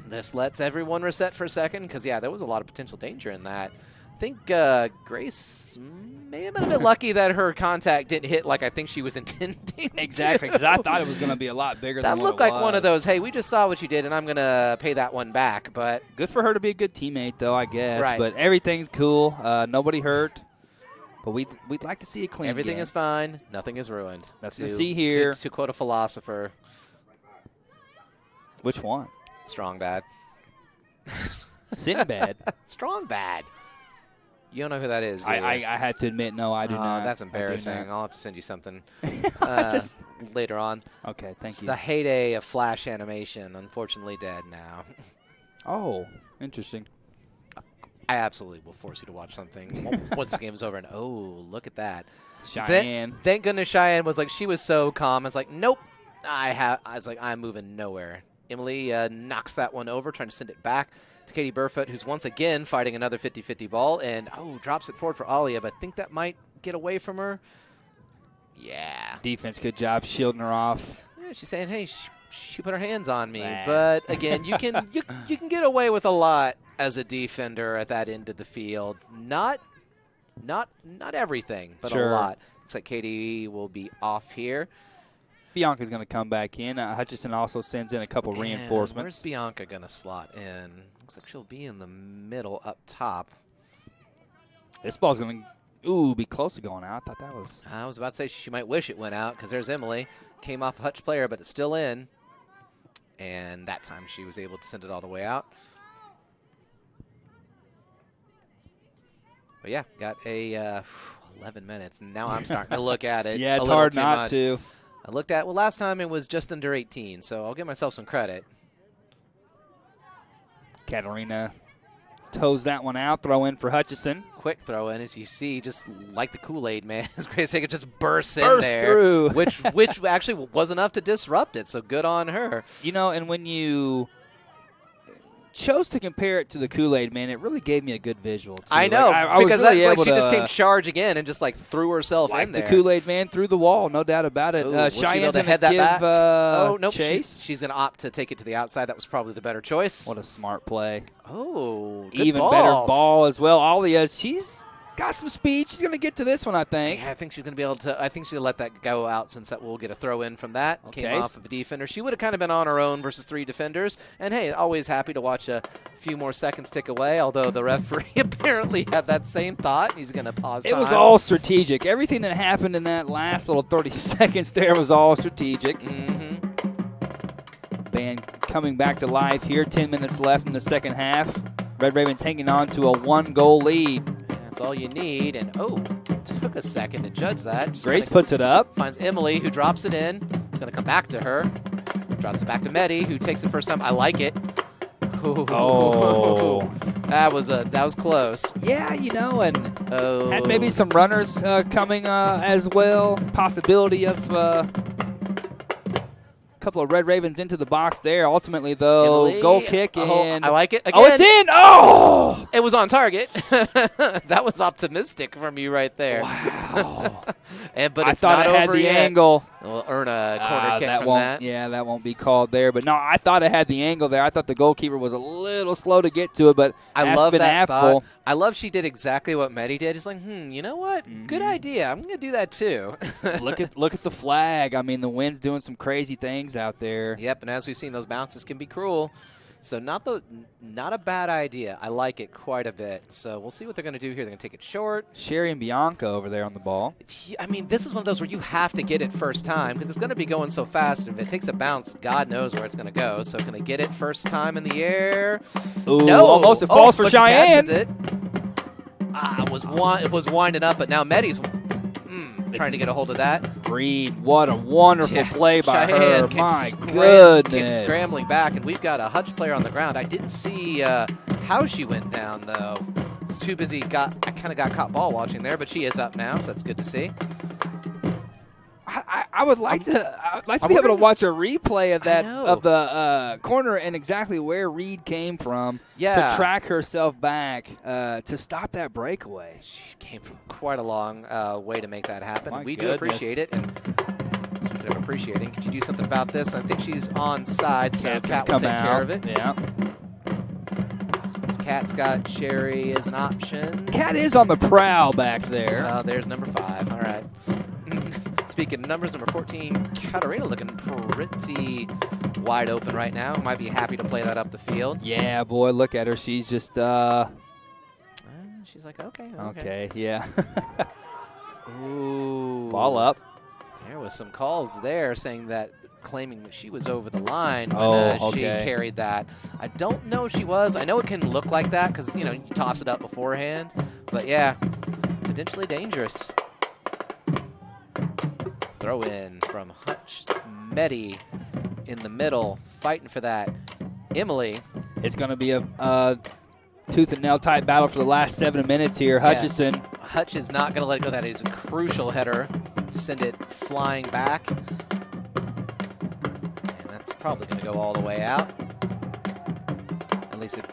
This lets everyone reset for a second because, yeah, there was a lot of potential danger in that. I think Grace may have been a bit lucky that her contact didn't hit like I think she was intending. Exactly, because I thought it was going to be a lot bigger than that looked like one of those, hey, we just saw what you did, and I'm going to pay that one back. But good for her to be a good teammate, though, I guess. Right. But everything's cool. Nobody hurt. But we'd like to see it clean. Everything is fine. Nothing is ruined. Nothing to see here. To quote a philosopher. Which one? Strong bad. Sinbad. Strong bad. You don't know who that is, do you? I had to admit, no, I do not. That's embarrassing. I'll have to send you something later on. Okay, thank you. It's the heyday of Flash animation. Unfortunately dead now. Oh, interesting. I absolutely will force you to watch something once the game is over. And look at that. Cheyenne. Thank goodness Cheyenne was like, she was so calm. I was like, nope. I was like, I'm moving nowhere. Emily knocks that one over, trying to send it back to Katie Burfoot, who's once again fighting another 50-50 ball, and drops it forward for Alia, but I think that might get away from her. Yeah. Defense, good job shielding her off. Yeah, she's saying, hey, she put her hands on me. But again, you can get away with a lot as a defender at that end of the field. Not everything, but a lot. Looks like Katie will be off here. Bianca's going to come back in. Hutchinson also sends in a couple reinforcements. Where's Bianca going to slot in? Looks like she'll be in the middle up top. This ball's going to be close to going out. I thought that was... I was about to say she might wish it went out because there's Emily. Came off a Hutch player, but it's still in. And that time she was able to send it all the way out. But, yeah, got a 11 minutes. Now I'm starting to look at it. Yeah, it's hard not to. I looked at, last time it was just under 18, so I'll give myself some credit. Katarina toes that one out, throw in for Hutchinson. Quick throw in, as you see, just like the Kool-Aid man. As Grace Higgins just bursts in there. Through. which actually was enough to disrupt it, so good on her. You know, and when you chose to compare it to the Kool-Aid man, it really gave me a good visual, too. I know, I because was really she just came charge again and just threw herself in there. The Kool-Aid man through the wall, no doubt about it. Cheyenne's going to head that back. Nope, Chase. She's going to opt to take it to the outside. That was probably the better choice. What a smart play. Good even ball. Better ball as well. Alia, she's got some speed. She's going to get to this one, I think. Yeah, I think she's going to be able to. I think she'll let that go out since that will get a throw in from that. Okay. Came off of a defender. She would have kind of been on her own versus 3 defenders. And hey, always happy to watch a few more seconds tick away. Although the referee apparently had that same thought. He's going to pause. It was all strategic. Everything that happened in that last little 30 seconds there was all strategic. Band coming back to life here. 10 minutes left in the second half. Red Ravens hanging on to a 1-goal lead. That's all you need. And took a second to judge that. Just Grace kinda puts it up. finds Emily, who drops it in. It's going to come back to her. Drops it back to Medi, who takes it first time. I like it. Oh. That was close. Yeah, you know, and Oh. had maybe some runners coming as well. Possibility of a couple of Red Ravens into the box there. Ultimately, though, Emily. goal kick Oh, and I like it. Again. Oh, it's in! Oh! It was on target. That was optimistic from you right there. Wow. But I it's thought not it had over the yet. angle. We'll earn a corner kick that from won't, that. Yeah, that won't be called there. But no, I thought it had the angle there. I thought the goalkeeper was a little slow to get to it, but I love Aspen that Apple, thought. I love she did exactly what Medi did. He's like, you know what? Good idea. I'm going to do that too. look at the flag. I mean, the wind's doing some crazy things out there. Yep, and as we've seen, those bounces can be cruel. So not a bad idea. I like it quite a bit. So we'll see what they're going to do here. They're going to take it short. Sherry and Bianca over there on the ball. I mean, this is one of those where you have to get it first time because it's going to be going so fast. And if it takes a bounce, God knows where it's going to go. So can they get it first time in the air? Ooh, No. almost. It falls for but she Cheyenne. catches it. It was winding up, but now Medi's trying to get a hold of that. Reed, what a wonderful play by Cheyenne her. came My came goodness. scrambling back, and we've got a Hutch player on the ground. I didn't see how she went down, though. I was too busy. I kind of got caught ball watching there, but she is up now, so that's good to see. I would like to be able to watch a replay of that know. of the corner and exactly where Reed came from Yeah. to track herself back to stop that breakaway. She came from quite a long way to make that happen. My We do goodness. appreciate it. And speaking of appreciating, could you do something about this? I think she's onside, so Yeah, it's Kat gonna will take come care out. of it. Yeah. Kat's got Sherry as an option. Kat is on the prowl back there. There's number 5. All right. Speaking of numbers, number 14, Katarina looking pretty wide open right now. Might be happy to play that up the field. Yeah, boy, look at her. She's just She's like, okay. okay, yeah. Ooh. Ball up. There was some calls there saying that claiming that she was over the line when Okay. she carried that. I don't know if she was. I know it can look like that because, you toss it up beforehand. But, yeah, potentially dangerous. Throw in from Hutch. Medi in the middle, fighting for that. Emily. It's going to be a tooth and nail tight battle for the last 7 minutes here. Hutchinson. Yeah. Hutch is not going to let go of that. It's a crucial header. Send it flying back. And that's probably going to go all the way out. At least if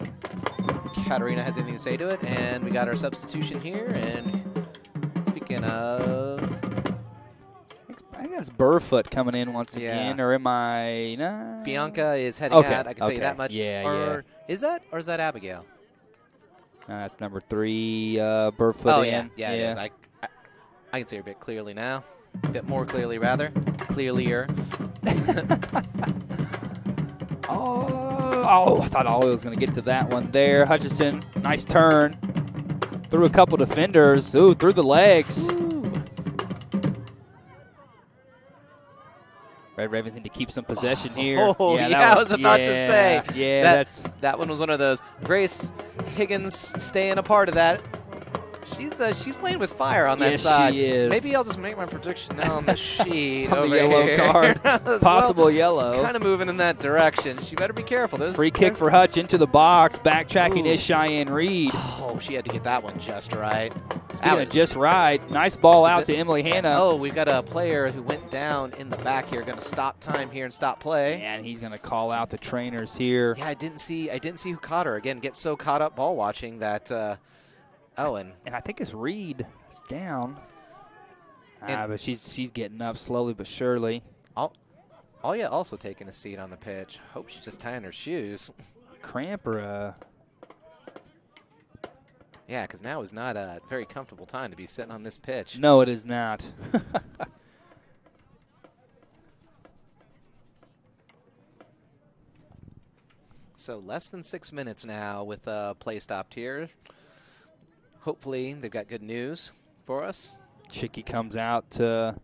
Katarina has anything to say to it. And we got our substitution here. And speaking of... I think that's Burfoot coming in once again, or am I? No. Bianca is heading out. I can tell you that much. Yeah, Is that, or is that Abigail? That's number 3, Burfoot in. Yeah, it is. I can see her a bit clearly now. A bit more clearly, rather. Clearlier. I thought Ollie was going to get to that one there. Hutchinson, nice turn. Through a couple defenders. Ooh, through the legs. Red Ravens need to keep some possession here. Oh, yeah, I was about to say. Yeah, that one was one of those. Grace Higgins staying a part of that. She's playing with fire on that side. She is. Maybe I'll just make my prediction now on the sheet on over the yellow here. card. Possible yellow. She's kind of moving in that direction. She better be careful. Free kick for Hutch into the box. Backtracking is Cheyenne Reed. Oh, she had to get that one just right. Speaking of just right, nice ball out to Emily Hanna. Oh, we've got a player who went down in the back here. Going to stop time here and stop play. And he's going to call out the trainers here. Yeah, I didn't see who caught her. Again, get so caught up ball watching that. And I think it's Reed. It's down. But she's getting up slowly but surely. Alia also taking a seat on the pitch. Hope she's just tying her shoes. Cramp or Yeah, because now is not a very comfortable time to be sitting on this pitch. No, it is not. So less than 6 minutes now with play stopped here. Hopefully they've got good news for us. Chicky comes out to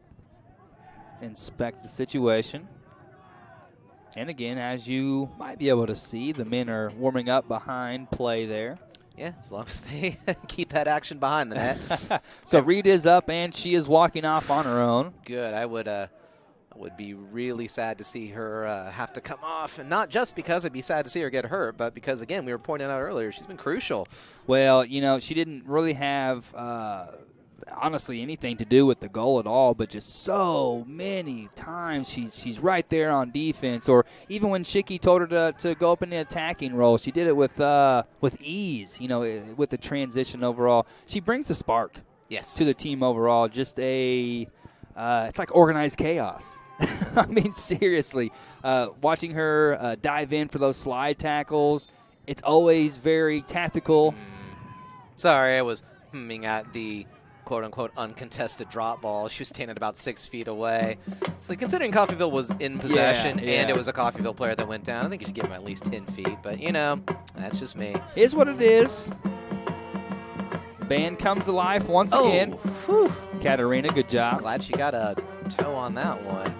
inspect the situation. And again, as you might be able to see, the men are warming up behind play there. Yeah, as long as they keep that action behind the net. So Reed is up, and she is walking off on her own. Good. I would be really sad to see her have to come off, and not just because I'd be sad to see her get hurt, but because, again, we were pointing out earlier, she's been crucial. Well, she didn't really have honestly anything to do with the goal at all, but just so many times she's right there on defense, or even when Shicky told her to go up in the attacking role, she did it with ease, with the transition overall. She brings the spark to the team overall. Just it's like organized chaos. I mean, seriously, watching her dive in for those slide tackles, it's always very tactical. Sorry, I was humming at the quote-unquote uncontested drop ball. She was standing about 6 feet away. So considering Coffeyville was in possession and it was a Coffeyville player that went down, I think you should give him at least 10 feet. But, that's just me. Is what it is. Band comes to life once again. Whew. Katarina, good job. Glad she got a toe on that one.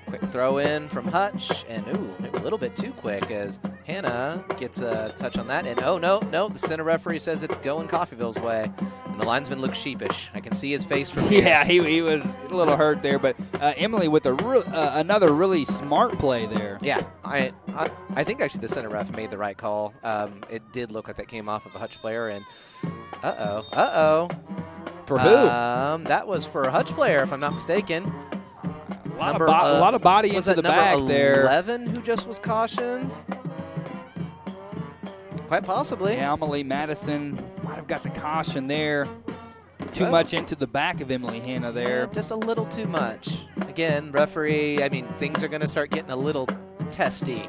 Quick throw in from Hutch, and maybe a little bit too quick as Hannah gets a touch on that. And no, the center referee says it's going Coffeyville's way. And the linesman looks sheepish. I can see his face from here. Yeah, he was a little hurt there, but Emily with another really smart play there. Yeah, I think actually the center ref made the right call. It did look like that came off of a Hutch player, and uh-oh. For who? That was for a Hutch player, if I'm not mistaken. A lot of body into the back there. 11 who just was cautioned? Quite possibly. Yeah, Emily Madison might have got the caution there. Too much into the back of Emily Hannah there. Yeah, just a little too much. Again, referee, things are going to start getting a little testy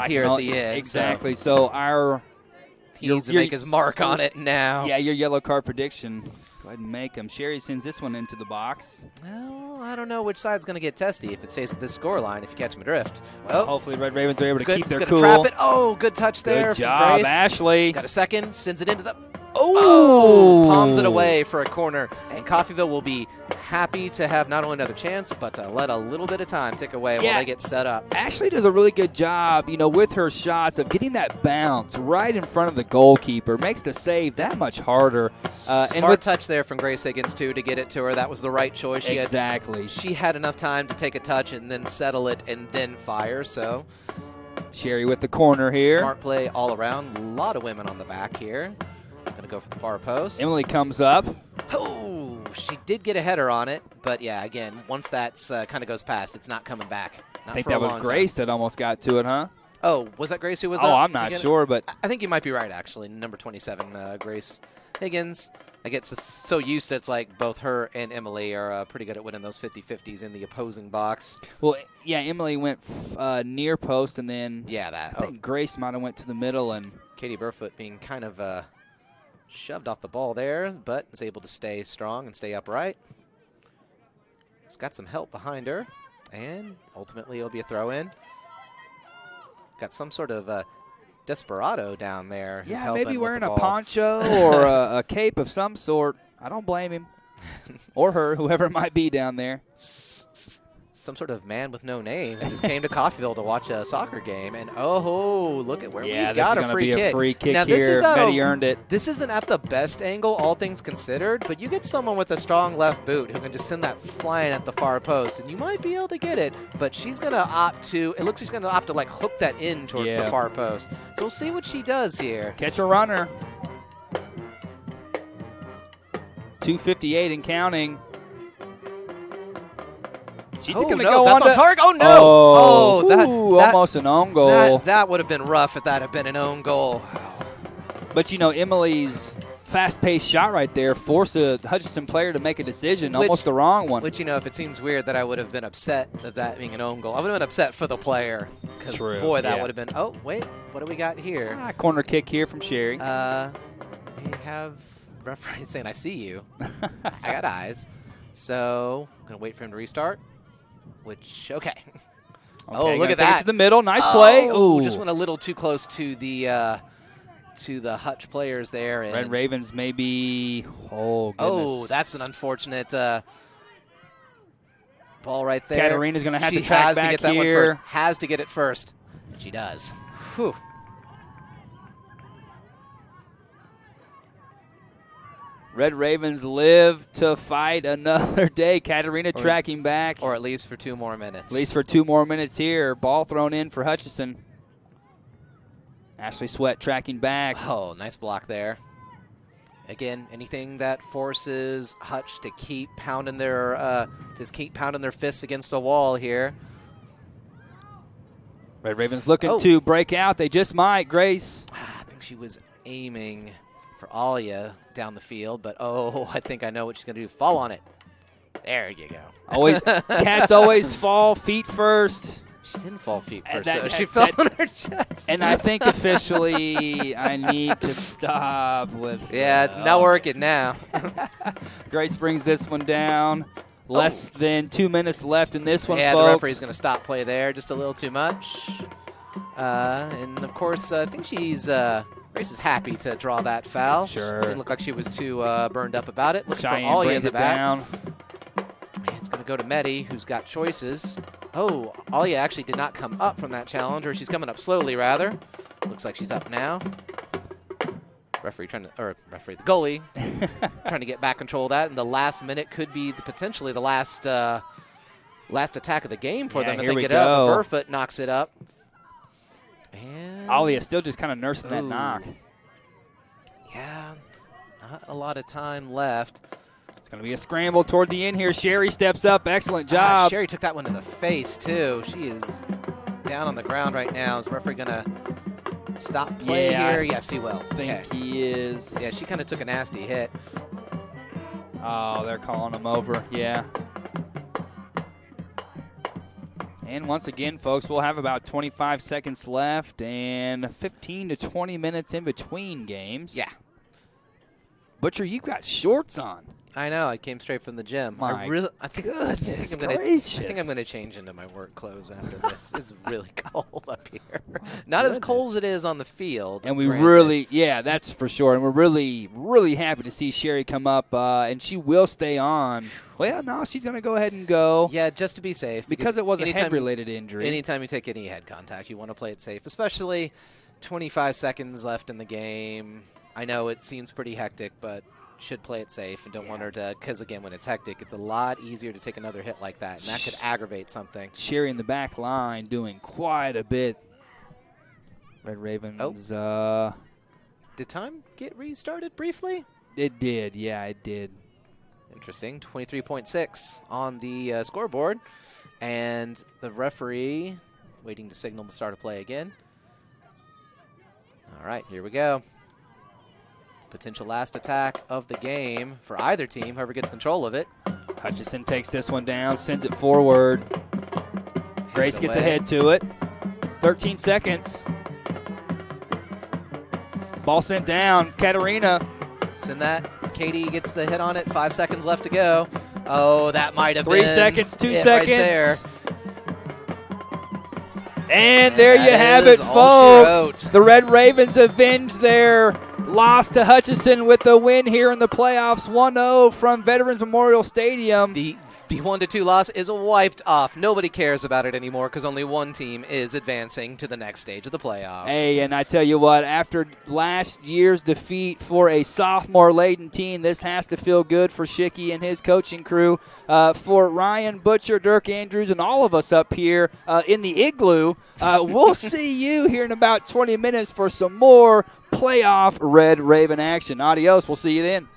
here at the end. Exactly. So he needs to make his mark on it now. Yeah, your yellow card prediction. Go ahead and make them. Sherry sends this one into the box. Well, I don't know which side's going to get testy if it stays at this scoreline, if you catch my drift. Well, hopefully Red Ravens are able to keep their cool. Trap it. Oh, good touch there. Good job, Grace. Ashley. Got a second. Sends it into the... Oh! Palms it away for a corner. And Coffeyville will be happy to have not only another chance, but to let a little bit of time tick away while they get set up. Ashley does a really good job, with her shots of getting that bounce right in front of the goalkeeper. Makes the save that much harder. Smart touch there from Grace Higgins, too, to get it to her. That was the right choice. She had enough time to take a touch and then settle it and then fire, so... Sherry with the corner here. Smart play all around. A lot of women on the back here. Going to go for the far post. Emily comes up. Oh, she did get a header on it, but again, once that's kind of goes past, it's not coming back. I think that was Grace that almost got to it, huh? Oh, was that Grace who was up? Oh, I'm not sure, but I think you might be right, actually. Number 27, Grace Higgins. I get so used to it's like both her and Emily are pretty good at winning those 50-50s in the opposing box. Well, yeah, Emily went near post, and then I think Grace might have went to the middle, and Katie Burfoot being kind of shoved off the ball there, but is able to stay strong and stay upright. She's got some help behind her, and ultimately it'll be a throw-in. Got some sort of desperado down there. Yeah, maybe wearing a poncho or a cape of some sort. I don't blame him. Or her, whoever it might be down there. Some sort of man with no name who just came to Coffeyville to watch a soccer game, and look at where we've got a free kick. Be a free kick now, here. Betty earned it. This isn't at the best angle, all things considered, but you get someone with a strong left boot who can just send that flying at the far post, and you might be able to get it, but she's going to opt to, it looks like she's going to opt to hook that in towards the far post. So we'll see what she does here. Catch a runner. 2:58 and counting. She's going to go on target. Oh, no. Almost an own goal. That would have been rough if that had been an own goal. But, Emily's fast-paced shot right there forced a Hutchinson player to make a decision, almost the wrong one. Which, if it seems weird that I would have been upset at that being an own goal, I would have been upset for the player. Because, boy, that would have been, oh, wait, what do we got here? Corner kick here from Sherry. We have referee saying, I see you. I got eyes. So, I'm going to wait for him to restart. Okay. Oh, look at that. To the middle. Nice play. Oh, just went a little too close to the Hutch players there. And Red Ravens maybe. Oh, goodness. Oh, that's an unfortunate ball right there. Katarina's going to have to track back to get that here. one first. Has to get it first. And she does. Whew. Red Ravens live to fight another day. Katarina tracking back. Or at least for 2 more minutes. At least for 2 more minutes here. Ball thrown in for Hutchinson. Ashley Sweat tracking back. Oh, nice block there. Again, anything that forces Hutch to keep pounding their fists against a wall here. Red Ravens looking to break out. They just might. Grace. I think she was aiming for Alia down the field, but I think I know what she's going to do. Fall on it. There you go. Always, cats always fall feet first. She didn't fall feet first. She fell on her chest. And I think officially I need to stop with it's not working now. Grace brings this one down. Less than 2 minutes left in this one, folks. The referee's going to stop play there just a little too much. And, of course, I think Grace is happy to draw that foul. Sure. Didn't look like she was too burned up about it. Looking Cheyenne for Alia in brings the it back. down. And it's going to go to Medi, who's got choices. Oh, Alia actually did not come up from that challenge, or she's coming up slowly, rather. Looks like she's up now. The goalie trying to get back control of that, and the last minute could be potentially the last attack of the game for them if they get up. Burfoot knocks it up. And Alia still just kind of nursing that knock. Yeah, not a lot of time left. It's going to be a scramble toward the end here. Sherry steps up. Excellent job. Sherry took that one in the face, too. She is down on the ground right now. Is the referee going to stop play here? Yes, he will. I think he is. Yeah, she kind of took a nasty hit. Oh, they're calling him over. Yeah. And once again, folks, we'll have about 25 seconds left and 15 to 20 minutes in between games. Yeah. Butcher, you've got shorts on. I know. I came straight from the gym. I think I'm going to change into my work clothes after this. It's really cold up here. Not as cold as it is on the field. And we really, that's for sure. And we're really, really happy to see Sherry come up, and she will stay on. Well, no, she's going to go ahead and go. Yeah, just to be safe. Because it was a head-related injury. Anytime you take any head contact, you want to play it safe, especially 25 seconds left in the game. I know it seems pretty hectic, but should play it safe and don't want her to, because again, when it's hectic, it's a lot easier to take another hit like that, and that could aggravate something. Sherry in the back line doing quite a bit. Red Ravens. Did time get restarted briefly? It did, yeah, it did. Interesting. 23.6 on the scoreboard, and the referee waiting to signal the start of play again. All right, here we go. Potential last attack of the game for either team, whoever gets control of it. Hutchinson takes this one down, sends it forward. Grace gets ahead to it. 13 seconds. Ball sent down. Katarina. Send that. Katie gets the hit on it. 5 seconds left to go. Oh, that might have been 3 seconds, 2 seconds. Right there. And there you have it, folks. The Red Ravens avenge their loss to Hutchinson with the win here in the playoffs, 1-0 from Veterans Memorial Stadium. The 1-2 loss is wiped off. Nobody cares about it anymore because only one team is advancing to the next stage of the playoffs. Hey, and I tell you what, after last year's defeat for a sophomore-laden team, this has to feel good for Schicky and his coaching crew. For Ryan, Butcher, Dirk Andrews, and all of us up here in the igloo, we'll see you here in about 20 minutes for some more playoff Red Raven action. Adios. We'll see you then.